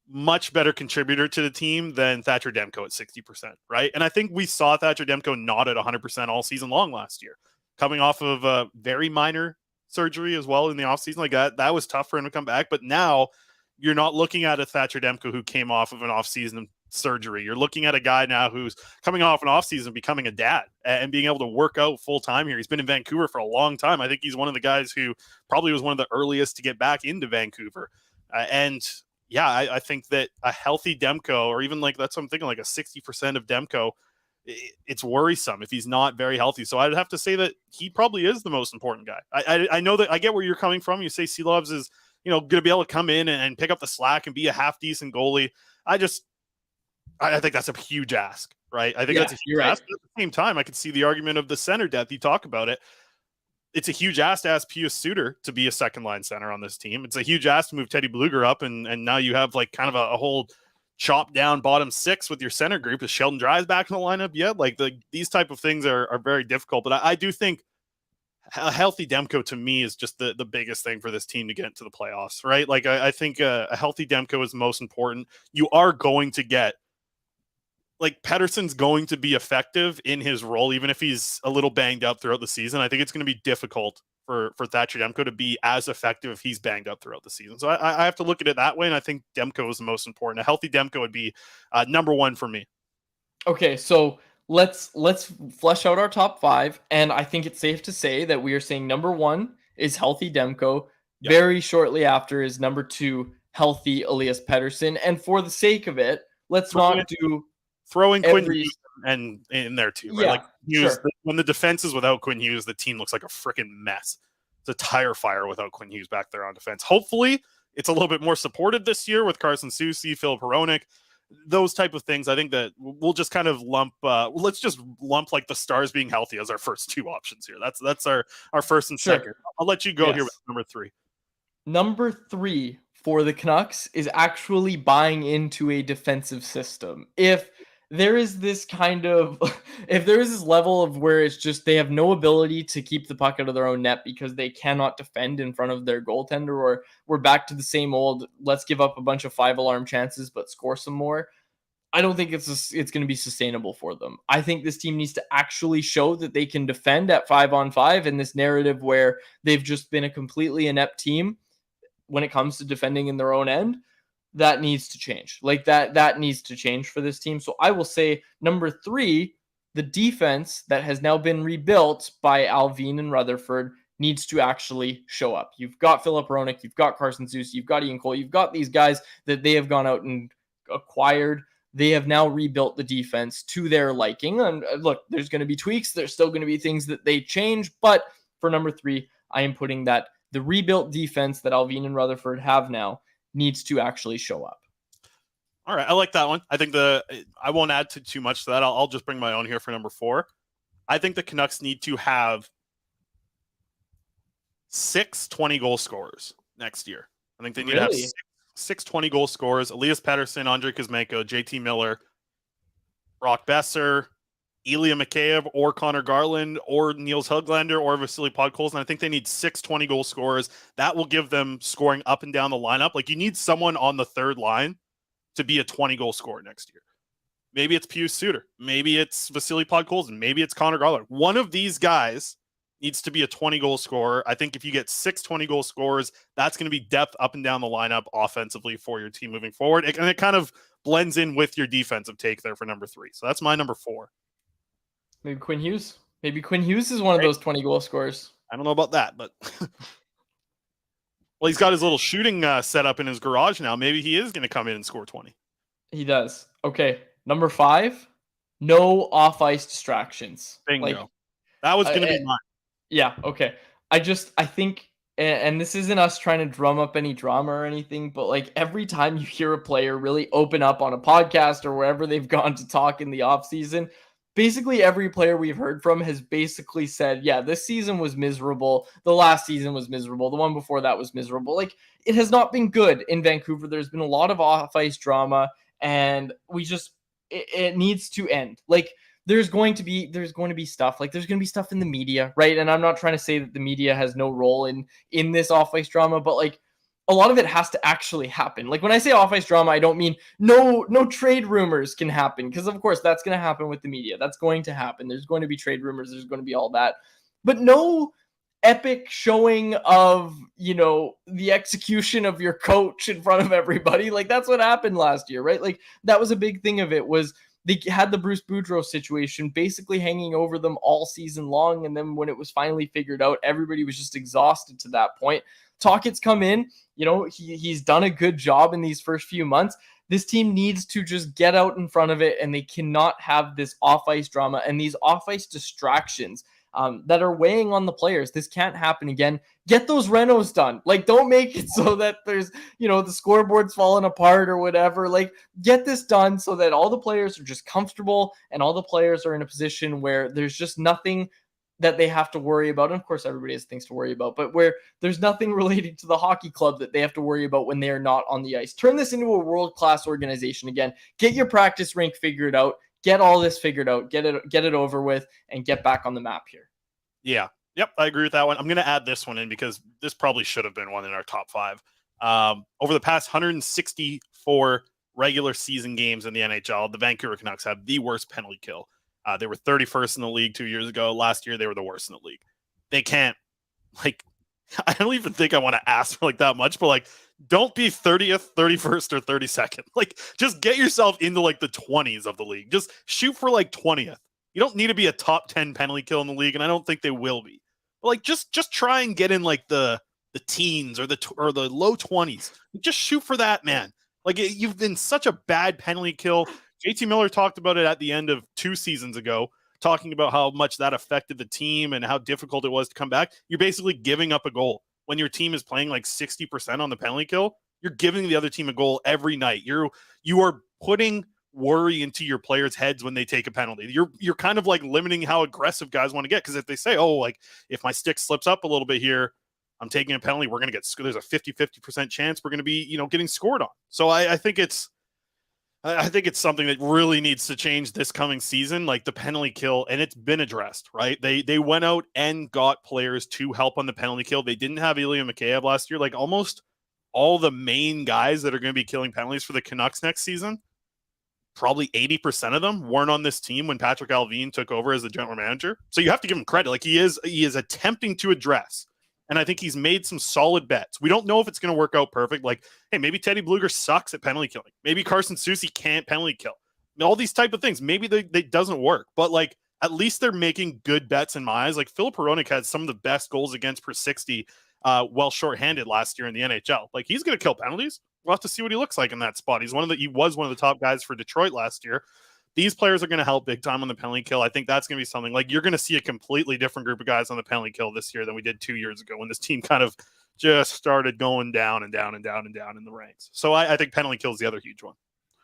Speaker 3: much better contributor to the team than Thatcher Demko at 60%, right? And I think we saw Thatcher Demko not at 100% all season long last year, coming off of a very minor surgery as well in the offseason. Like that was tough for him to come back. But now you're not looking at a Thatcher Demko who came off of an offseason surgery. You're looking at a guy now who's coming off an offseason, becoming a dad and being able to work out full time here. He's been in Vancouver for a long time. I think he's one of the guys who probably was one of the earliest to get back into Vancouver. I think that a healthy Demko, or even like that's what I'm thinking, like a 60% of Demko, it's worrisome if he's not very healthy. So I'd have to say that he probably is the most important guy. I know that I get where you're coming from. You say Silovs is, going to be able to come in and pick up the slack and be a half decent goalie. I think that's a huge ask, right? I think that's a huge ask. But at the same time, I could see the argument of the center depth. You talk about it. It's a huge ask to ask Pius Suter to be a second line center on this team. It's a huge ask to move Teddy Blueger up, and now you have like kind of a whole chop down bottom six with your center group. Is Sheldon Dries back in the lineup yet? Like these type of things are very difficult. But I do think a healthy Demko to me is just the biggest thing for this team to get into the playoffs, right? Like I think a healthy Demko is most important. You are going to get, like, Pettersson's going to be effective in his role, even if he's a little banged up throughout the season. I think it's going to be difficult for Thatcher Demko to be as effective if he's banged up throughout the season. So I have to look at it that way, and I think Demko is the most important. A healthy Demko would be number one for me. Okay,
Speaker 2: so let's flesh out our top 5, and I think it's safe to say that we are saying number 1 is healthy Demko. Yep. Very shortly after is number 2, healthy Elias Pettersson. And for the sake of it, let's not do...
Speaker 3: Throwing Quinn Hughes and in there too, right?
Speaker 2: Yeah,
Speaker 3: like Hughes,
Speaker 2: sure.
Speaker 3: When the defense is without Quinn Hughes, the team looks like a freaking mess. It's a tire fire without Quinn Hughes back there on defense. Hopefully, it's a little bit more supported this year with Carson Soucy, Phil Hronek, those type of things. I think that we'll just kind of lump. Let's just lump like the Stars being healthy as our first 2 options here. That's our first and second. I'll let you go here with number 3.
Speaker 2: Number 3 for the Canucks is actually buying into a defensive system. If there is this level of where it's just they have no ability to keep the puck out of their own net because they cannot defend in front of their goaltender, or we're back to the same old, let's give up a bunch of 5-alarm chances but score some more. I don't think it's going to be sustainable for them. I think this team needs to actually show that they can defend at 5-on-5, and this narrative where they've just been a completely inept team when it comes to defending in their own end, that needs to change. Like that needs to change for this team. So I will say number 3, the defense that has now been rebuilt by Alvin and Rutherford needs to actually show up. You've got Philip Hronek, you've got Carson Zeus, you've got Ian Cole, you've got these guys that they have gone out and acquired. They have now rebuilt the defense to their liking. And look, there's going to be tweaks. There's still going to be things that they change. But for number 3, I am putting that the rebuilt defense that Alvin and Rutherford have now needs to actually show up.
Speaker 3: All right. I like that one. I think I won't add too much to that. I'll just bring my own here for number 4. I think the Canucks need to have 6 20-goal scorers next year. I think they need to have 6 20-goal scorers. Elias Pettersson, Andrei Kuzmenko, JT Miller, Brock Besser, Ilya Mikheyev, or Connor Garland, or Niels Höglander, or Vasily Podkolzin. I think they need 6 20-goal scorers. That will give them scoring up and down the lineup. Like, you need someone on the third line to be a 20-goal scorer next year. Maybe it's Pius Suter. Maybe it's Vasily Podkolzin. Maybe it's Connor Garland. One of these guys needs to be a 20-goal scorer. I think if you get 6 20-goal scorers, that's going to be depth up and down the lineup offensively for your team moving forward. And it kind of blends in with your defensive take there for number 3. So that's my number 4.
Speaker 2: Maybe Quinn Hughes. Maybe Quinn Hughes is one of those 20-goal scorers.
Speaker 3: I don't know about that, but well, he's got his little shooting set up in his garage now. Maybe he is going to come in and score 20.
Speaker 2: He does. Okay, number 5, no off-ice distractions.
Speaker 3: Bingo. That was going to be mine.
Speaker 2: Yeah, okay. I think, and this isn't us trying to drum up any drama or anything, but like every time you hear a player really open up on a podcast or wherever they've gone to talk in the offseason, basically every player we've heard from has basically said, yeah, this season was miserable. The last season was miserable. The one before that was miserable. Like, it has not been good in Vancouver. There's been a lot of off-ice drama, and it needs to end. Like, there's going to be stuff. Like, there's going to be stuff in the media, right? And I'm not trying to say that the media has no role in this off-ice drama, but like, a lot of it has to actually happen. Like, when I say off-ice drama, I don't mean no trade rumors can happen, because of course that's going to happen with the media. That's going to happen. There's going to be trade rumors. There's going to be all that. But no epic showing of, the execution of your coach in front of everybody. Like, that's what happened last year, right? Like, that was a big thing of it, was they had the Bruce Boudreau situation basically hanging over them all season long. And then when it was finally figured out, everybody was just exhausted to that point. Talkett's come in, he's done a good job in these first few months. This team needs to just get out in front of it, and they cannot have this off-ice drama and these off-ice distractions that are weighing on the players. This can't happen again. Get those renos done. Like, don't make it so that there's, the scoreboard's falling apart or whatever. Like, get this done so that all the players are just comfortable and all the players are in a position where there's just nothing that they have to worry about. And of course, everybody has things to worry about, but where there's nothing related to the hockey club that they have to worry about when they're not on the ice. Turn this into a world-class organization again. Get your practice rink figured out. Get all this figured out. Get it over with, and get back on the map here.
Speaker 3: Yeah. Yep. I agree with that one. I'm going to add this one in because this probably should have been one in our top 5. Over the past 164 regular season games in the NHL, the Vancouver Canucks have the worst penalty kill. They were 31st in the league 2 years ago. Last year, they were the worst in the league. They can't, I don't even think I want to ask for that much, but don't be 30th, 31st, or 32nd. Just get yourself into the 20s of the league. Just shoot for 20th. You don't need to be a top 10 penalty kill in the league, and I don't think they will be. But just try and get in the teens or the low 20s. Just shoot for that, man. You've been such a bad penalty kill. JT Miller talked about it at the end of 2 seasons ago, talking about how much that affected the team and how difficult it was to come back. You're basically giving up a goal. When your team is playing 60% on the penalty kill, you're giving the other team a goal every night. You are putting worry into your players' heads when they take a penalty. You're kind of limiting how aggressive guys want to get, because if they say, if my stick slips up a little bit here, I'm taking a penalty, we're going to get, there's a 50% chance we're going to be, getting scored on. So I think it's something that really needs to change this coming season, the penalty kill, and it's been addressed, right? They went out and got players to help on the penalty kill. They didn't have Ilya Mikheyev last year. Almost all the main guys that are going to be killing penalties for the Canucks next season probably 80% of them weren't on this team when Patrick Allvin took over as the general manager. So you have to give him credit. Like he is attempting to address. And I think he's made some solid bets. We don't know if it's going to work out perfect. Like, hey, maybe Teddy Bluger sucks at penalty killing. Maybe Carson Soucy can't penalty kill. All these type of things. Maybe they doesn't work. But like, at least they're making good bets in my eyes. Like Filip Hronek had some of the best goals against per 60 while shorthanded last year in the NHL. Like he's going to kill penalties. We'll have to see what he looks like in that spot. He was one of the top guys for Detroit last year. These players are going to help big time on the penalty kill. I think that's going to be something like you're going to see a completely different group of guys on the penalty kill this year than we did 2 years ago when this team kind of just started going down and down and down and down in the ranks. So I think penalty kill is the other huge one.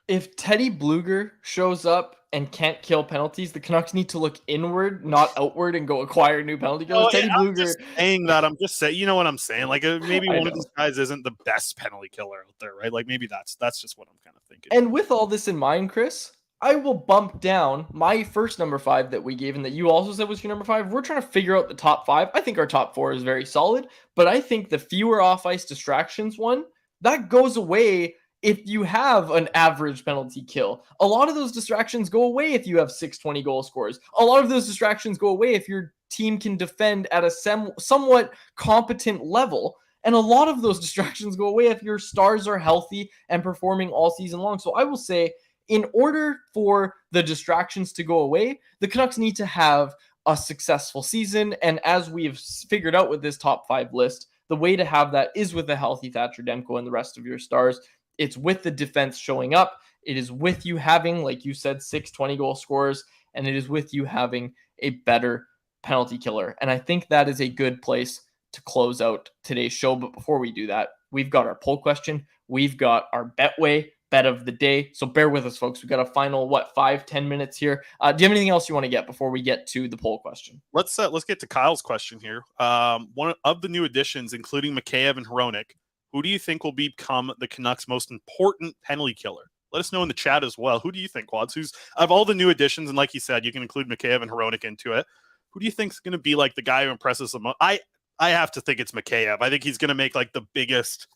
Speaker 2: If Teddy Bluger shows up and can't kill penalties, the Canucks need to look inward, not outward, and go acquire new penalty killers. Teddy Bluger
Speaker 3: saying that, I'm just saying, you know what I'm saying? Like maybe one of these guys isn't the best penalty killer out there, right? Like maybe that's just what I'm kind of thinking.
Speaker 2: And with all this in mind, Chris, I will bump down my first number 5 that we gave and that you also said was your number 5. We're trying to figure out the top 5. I think our top 4 is very solid, but I think the fewer off-ice distractions one, that goes away if you have an average penalty kill. A lot of those distractions go away if you have 620 goal scorers. A lot of those distractions go away if your team can defend at a somewhat competent level. And a lot of those distractions go away if your stars are healthy and performing all season long. So I will say, in order for the distractions to go away, the Canucks need to have a successful season. And as we've figured out with this top 5 list, the way to have that is with a healthy Thatcher Demko and the rest of your stars. It's with the defense showing up. It is with you having, like you said, 620 goal scorers, and it is with you having a better penalty killer. And I think that is a good place to close out today's show. But before we do that, we've got our poll question. We've got our Betway bet of the day. So bear with us, folks. We've got a final, 5-10 minutes here. Do you have anything else you want to get before we get to the poll question?
Speaker 3: Let's get to Kyle's question here. One of the new additions, including Mikheyev and Hronek, who do you think will become the Canucks' most important penalty killer? Let us know in the chat as well. Who do you think, Quads? Who's of all the new additions, and like you said, you can include Mikheyev and Hronek into it. Who do you think is going to be like the guy who impresses the most? I have to think it's Mikheyev. I think he's going to make like the biggest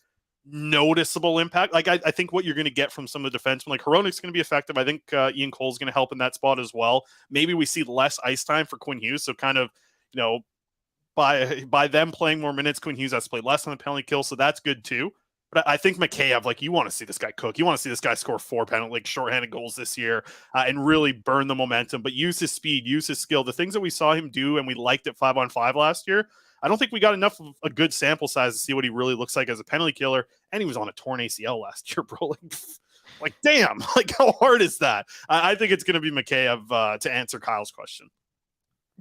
Speaker 3: noticeable impact. Like I think what you're going to get from some of the defensemen, like Hronek's going to be effective. I think Ian Cole's going to help in that spot as well. Maybe we see less ice time for Quinn Hughes. So kind of, by them playing more minutes, Quinn Hughes has to play less on the penalty kill. So that's good too. But I think Mikheyev, like you want to see this guy cook. You want to see this guy score 4 shorthanded goals this year and really burn the momentum, but use his speed, use his skill. The things that we saw him do and we liked at 5-on-5 last year, I don't think we got enough of a good sample size to see what he really looks like as a penalty killer. And he was on a torn ACL last year, bro. Like damn, like how hard is that? I think it's going to be Mikheyev to answer Kyle's question.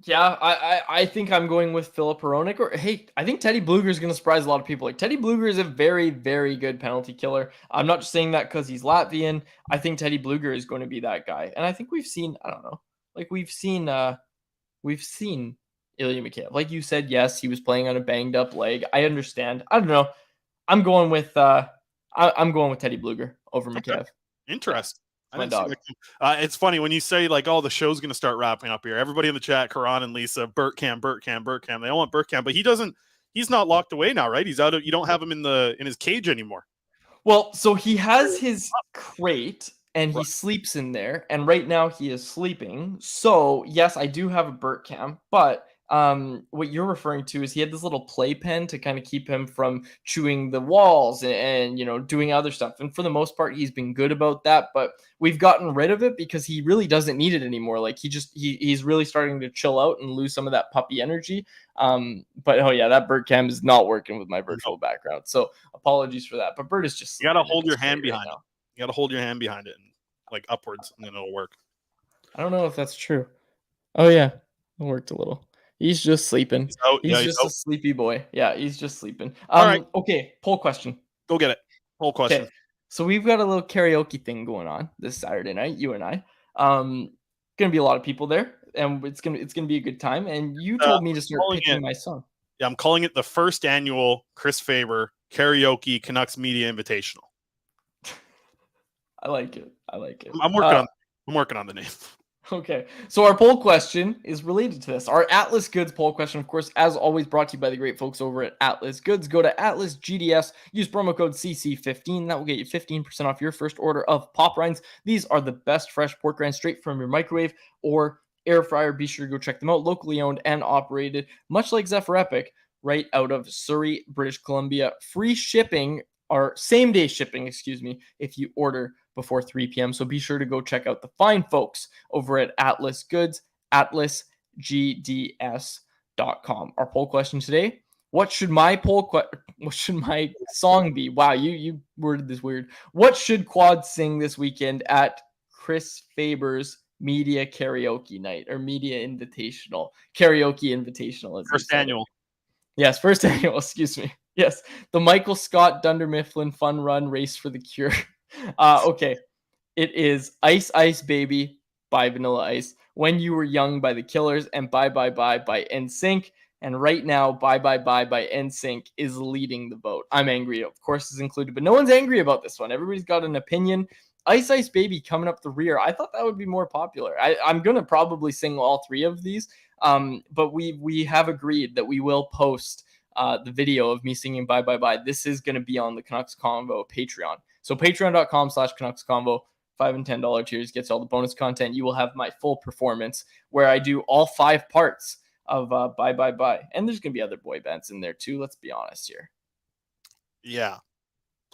Speaker 2: Yeah, I think I'm going with Filip Hronek. Or hey, I think Teddy Bluger is going to surprise a lot of people. Like Teddy Bluger is a very, very good penalty killer. I'm not just saying that because he's Latvian. I think Teddy Bluger is going to be that guy. And I think we've seen, I don't know, like we've seen Ilya Mikheyev. Like you said, yes, he was playing on a banged up leg. I understand. I don't know. I'm going with Teddy Bluger over Mikheyev.
Speaker 3: Interesting.
Speaker 2: My dog.
Speaker 3: It's funny when you say like, oh, the show's going to start wrapping up here. Everybody in the chat, Karan and Lisa, Bertcam. They all want Bertcam, but he's not locked away now, right? He's out of, you don't have him in his cage anymore.
Speaker 2: Well, so he has his crate and he sleeps in there. And right now he is sleeping. So yes, I do have a Bertcam, but what you're referring to is he had this little playpen to kind of keep him from chewing the walls and doing other stuff. And for the most part, he's been good about that, but we've gotten rid of it because he really doesn't need it anymore. Like he's really starting to chill out and lose some of that puppy energy. But oh yeah, that Bertcam is not working with my virtual background. So apologies for that. But Bert is just,
Speaker 3: you got to hold your hand behind it. You got to hold your hand behind it and like upwards and then it'll work.
Speaker 2: I don't know if that's true. Oh yeah, it worked a little. He's just sleeping. He's just a sleepy boy. Yeah, he's just sleeping.
Speaker 3: All right.
Speaker 2: Okay, poll question.
Speaker 3: Go get it. Poll question.
Speaker 2: Okay. So we've got a little karaoke thing going on this Saturday night, you and I. Gonna be a lot of people there, and it's gonna be a good time. And you told me to start picking my song.
Speaker 3: Yeah, I'm calling it the first annual Chris Faber Karaoke Canucks Media Invitational.
Speaker 2: I like it.
Speaker 3: I'm working on the name.
Speaker 2: Okay, so our poll question is related to this. Our Atlas Goods poll question, of course, as always, brought to you by the great folks over at Atlas Goods. Go to Atlas GDS, use promo code CC15. That will get you 15% off your first order of pop rinds. These are the best fresh pork rinds straight from your microwave or air fryer. Be sure to go check them out. Locally owned and operated, much like Zephyr Epic, right out of Surrey, British Columbia. Free shipping, or same day shipping, excuse me, if you order before 3 p.m. So be sure to go check out the fine folks over at Atlas Goods, atlasgds.com. Our poll question today: what should my song be? Wow, you worded this weird. What should Quad sing this weekend at Chris Faber's Media Karaoke Night, or Media Invitational? Karaoke Invitational is
Speaker 3: First annual.
Speaker 2: Yes, first annual, excuse me. Yes, the Michael Scott Dunder Mifflin Fun Run Race for the Cure. Okay, it is Ice Ice Baby by Vanilla Ice, When You Were Young by The Killers, and Bye Bye Bye by NSYNC. And right now, Bye Bye Bye by NSYNC is leading the vote. I'm angry, of course, is included, but no one's angry about this one. Everybody's got an opinion. Ice Ice Baby coming up the rear. I thought that would be more popular. I'm going to probably sing all three of these, but we have agreed that we will post the video of me singing Bye Bye Bye. This is going to be on the Canucks Convo Patreon. So patreon.com/Canucks Convo, $5 and $10 tiers gets all the bonus content. You will have my full performance where I do all 5 parts of Bye Bye Bye. And there's going to be other boy bands in there too. Let's be honest here.
Speaker 3: Yeah.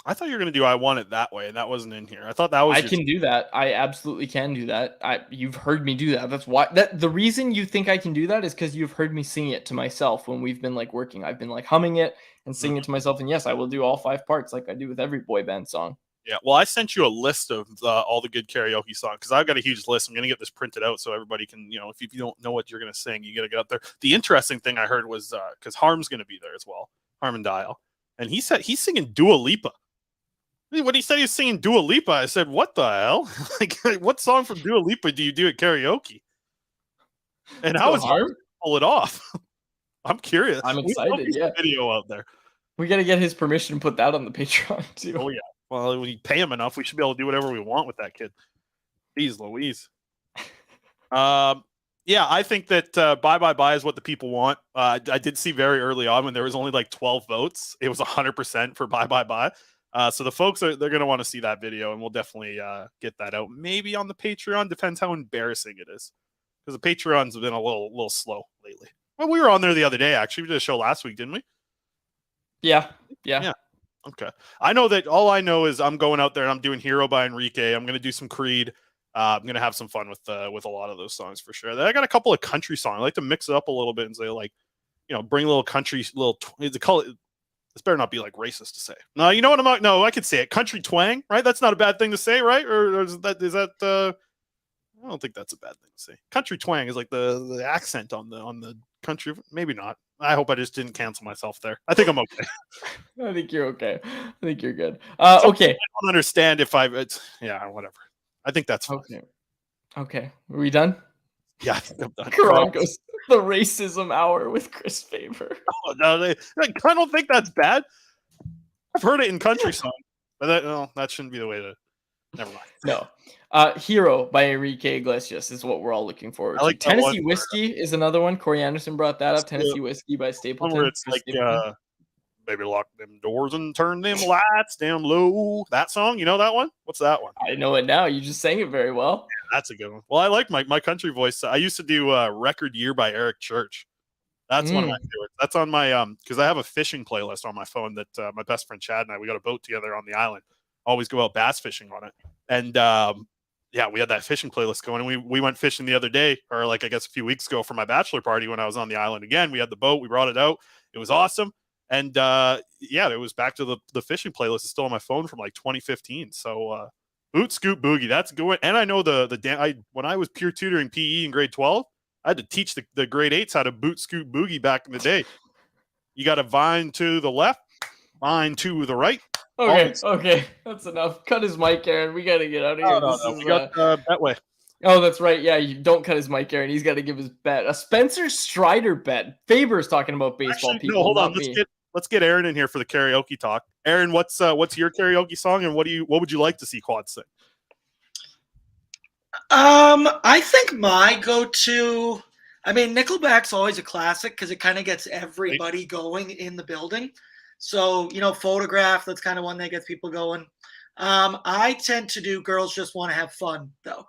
Speaker 3: I thought you were going to do I Want It That Way, and that wasn't in here. I thought that was
Speaker 2: I can do that. I absolutely can do that. You've heard me do that. That's why the reason you think I can do that is because you've heard me sing it to myself when we've been like working. I've been like humming it and singing it to myself. And yes, I will do all 5 parts like I do with every boy band song.
Speaker 3: Yeah, well, I sent you a list of all the good karaoke songs because I've got a huge list. I'm going to get this printed out so everybody can, if you don't know what you're going to sing, you got to get up there. The interesting thing I heard was because Harm's going to be there as well, Harm Dial, and he said he's singing Dua Lipa. When he said he was singing Dua Lipa, I said, "What the hell? Like, what song from Dua Lipa do you do at karaoke? And how is Harm pull it off?" I'm curious.
Speaker 2: I'm excited. Yeah,
Speaker 3: video out there.
Speaker 2: We got to get his permission to put that on the Patreon too.
Speaker 3: Oh yeah. Well, when you pay him enough, we should be able to do whatever we want with that kid. Jeez Louise. Yeah, I think that Bye Bye Bye is what the people want. I did see very early on when there was only like 12 votes. It was 100% for Bye Bye Bye. So the folks they're going to want to see that video, and we'll definitely get that out. Maybe on the Patreon. Depends how embarrassing it is, because the Patreon's been a little slow lately. Well, we were on there the other day. Actually, we did a show last week, didn't we?
Speaker 2: Yeah.
Speaker 3: Okay. I know that all I know is I'm going out there and I'm doing Hero by Enrique. I'm going to do some Creed. I'm going to have some fun with a lot of those songs for sure. I got a couple of country songs. I like to mix it up a little bit and say, like, bring a little country, call it. This better not be like racist to say. No, you know what I'm not. No, I could say it. Country twang, right? That's not a bad thing to say, right? Or is that? I don't think that's a bad thing to say. Country twang is like the accent on the country. Maybe not. I hope I just didn't cancel myself there. I think I'm okay.
Speaker 2: I think you're okay. I think you're good. Okay.
Speaker 3: I don't understand if whatever. I think that's fine.
Speaker 2: Okay. Are we done?
Speaker 3: Yeah, I think I'm done.
Speaker 2: Karan goes the racism hour with Chris Faber.
Speaker 3: Oh, no, I don't think that's bad. I've heard it in country songs, but that shouldn't be the way to. Never mind.
Speaker 2: No. Hero by Enrique Iglesias is what we're all looking forward to.
Speaker 3: Like
Speaker 2: Tennessee Whiskey is another one. Corey Anderson brought that up. Tennessee Whiskey by Stapleton.
Speaker 3: Where it's like, baby, lock them doors and turn them lights down low. That song, you know that one? What's that one?
Speaker 2: I know it now. You just sang it very well.
Speaker 3: Yeah, that's a good one. Well, I like my country voice. I used to do Record Year by Eric Church. That's one of my favorites. That's on my because I have a fishing playlist on my phone that my best friend Chad and we got a boat together on the island. Always go out bass fishing on it. And we had that fishing playlist going, and we went fishing the other day, or like I guess a few weeks ago for my bachelor party when I was on the island again. We had the boat, we brought it out. It was awesome. And it was back to the fishing playlist. It's still on my phone from like 2015. So Boot Scoot Boogie, that's a good one. And I know when I was peer tutoring PE in grade 12, I had to teach the grade 8s how to Boot Scoot Boogie back in the day. You got a vine to the left, vine to the right.
Speaker 2: Okay, that's enough. Cut his mic, Aaron. We got to get out of here.
Speaker 3: No. We got Betway.
Speaker 2: Oh, that's right. Yeah, you don't cut his mic, Aaron. He's got to give his bet. A Spencer Strider bet. Faber's talking about baseball.
Speaker 3: Actually, no, hold on. Let's get Aaron in here for the karaoke talk. Aaron, what's your karaoke song, and what would you like to see Quad sing?
Speaker 4: I think my go-to, I mean, Nickelback's always a classic because it kind of gets everybody going in the building. So, Photograph, that's kind of one that gets people going. I tend to do Girls Just Want to Have Fun, though.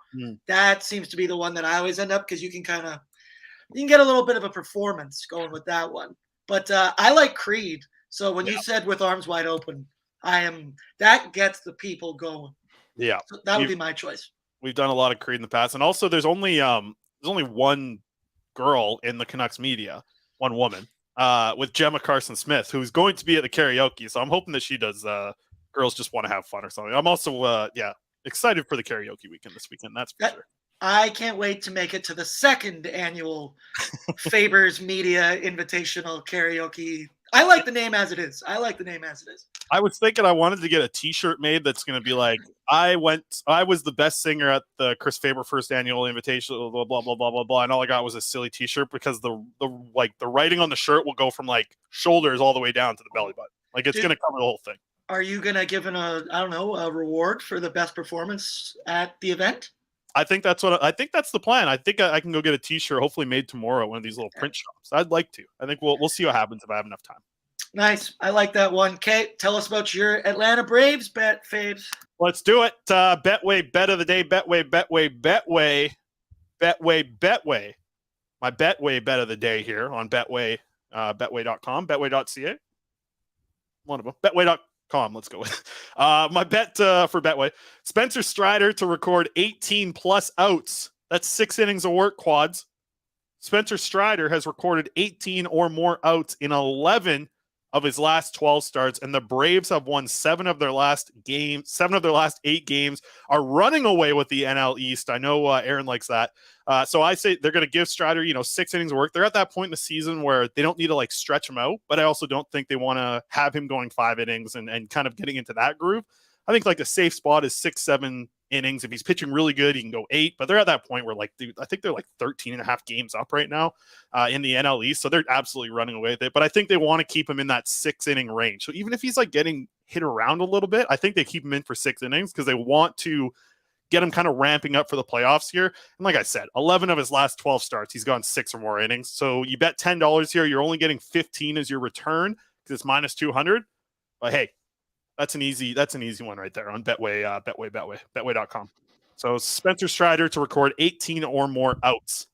Speaker 4: That seems to be the one that I always end up because you can get a little bit of a performance going with that one. But I like Creed. So when you said With Arms Wide Open, that gets the people going.
Speaker 3: Yeah.
Speaker 4: So that would be my choice.
Speaker 3: We've done a lot of Creed in the past. And also there's only one girl in the Canucks media, one woman, with Gemma Carson-Smith, who's going to be at the karaoke. So I'm hoping that she does Girls Just Want to Have Fun or something. I'm also excited for the karaoke weekend this weekend. That's for sure.
Speaker 4: I can't wait to make it to the second annual Faber's Media Invitational Karaoke. I like the name as it is.
Speaker 3: I was thinking I wanted to get a T-shirt made that's going to be like, I was the best singer at the Chris Faber first annual invitation, blah, blah, blah, blah, blah, blah. And all I got was a silly T-shirt because the writing on the shirt will go from like shoulders all the way down to the belly button. Like it's going to cover the whole thing.
Speaker 4: Are you going to give a reward for the best performance at the event?
Speaker 3: I think that's the plan. I think I can go get a T-shirt, hopefully made tomorrow at one of these little print shops. I'd like to. I think we'll see what happens if I have enough time.
Speaker 4: Nice. I like that one. Kate, tell us about your Atlanta Braves bet, Fabes.
Speaker 3: Let's do it. Betway bet of the day. Betway. My Betway bet of the day here on Betway, Betway.com, Betway.ca. One of them. Betway.com. Let's go with my bet for Betway. Spencer Strider to record 18 plus outs. That's 6 innings of work, Quads. Spencer Strider has recorded 18 or more outs in 11 of his last 12 starts, and the Braves have won 7 of their last 8 games, are running away with the NL East. I know Aaron likes that. So I say they're going to give Strider, 6 innings of work. They're at that point in the season where they don't need to stretch him out, but I also don't think they want to have him going 5 innings and kind of getting into that groove. I think the safe spot is 6-7 innings. If he's pitching really good, he can go 8, but they're at that point where I think they're 13 and a half games up right now in the NL East. So they're absolutely running away with it, but I think they want to keep him in that 6 inning range. So even if he's getting hit around a little bit, I think they keep him in for 6 innings because they want to get him kind of ramping up for the playoffs here. And like I said, 11 of his last 12 starts, he's gone 6 or more innings. So you bet $10 here. You're only getting 15 as your return because it's minus 200. But hey, that's an easy one right there on Betway, Betway.com. So Spencer Strider to record 18 or more outs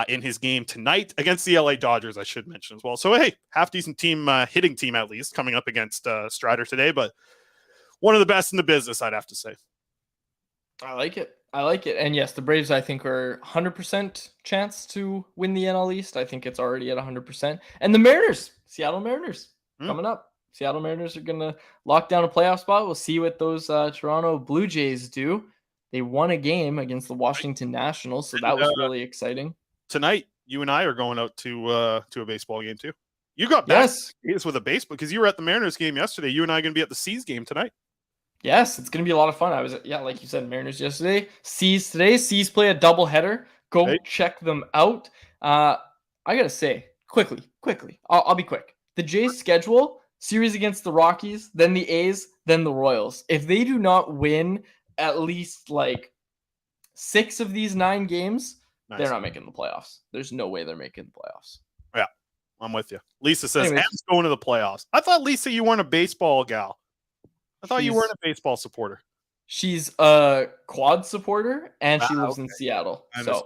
Speaker 3: in his game tonight against the LA Dodgers, I should mention as well. So, hey, half decent team, hitting team at least, coming up against Strider today, but one of the best in the business, I'd have to say.
Speaker 2: I like it. And yes, the Braves, I think, are 100% chance to win the NL East. I think it's already at 100%. And the Mariners, Seattle Mariners, coming up. Seattle Mariners are going to lock down a playoff spot. We'll see what those Toronto Blue Jays do. They won a game against the Washington Nationals, so that was really exciting.
Speaker 3: Tonight, you and I are going out to a baseball game too. You got back with a baseball because you were at the Mariners game yesterday. You and I are going to be at the Seas game tonight.
Speaker 2: Yes, it's going to be a lot of fun. I was like you said, Mariners yesterday, Seas today. Seas play a doubleheader. Go check them out. I got to say, quickly, I'll be quick. The Jays schedule, series against the Rockies, then the A's, then the Royals. If they do not win at least 6 of these 9 games, they're not making the playoffs. There's no way they're making the playoffs.
Speaker 3: Yeah, I'm with you. Lisa says, Ham's going to the playoffs. I thought, Lisa, you weren't a baseball gal. I thought you weren't a baseball supporter.
Speaker 2: She's a Quad supporter, and she lives in Seattle. So,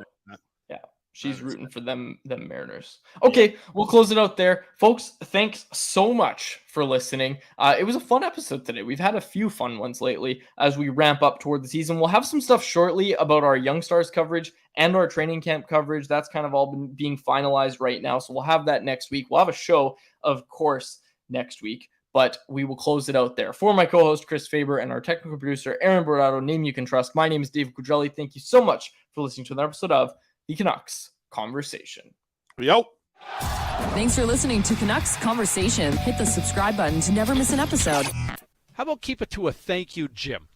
Speaker 2: yeah, she's rooting for them Mariners. Okay, we'll close it out there. Folks, thanks so much for listening. It was a fun episode today. We've had a few fun ones lately as we ramp up toward the season. We'll have some stuff shortly about our Young Stars coverage and our training camp coverage. That's kind of all being finalized right now, so we'll have that next week. We'll have a show, of course, next week. But we will close it out there. For my co-host, Chris Faber, and our technical producer, Aaron Bordado, name you can trust. My name is David Quadrelli. Thank you so much for listening to another episode of the Canucks Conversation.
Speaker 3: Yo.
Speaker 5: Thanks for listening to Canucks Conversation. Hit the subscribe button to never miss an episode.
Speaker 6: How about keep it to a thank you, Jim?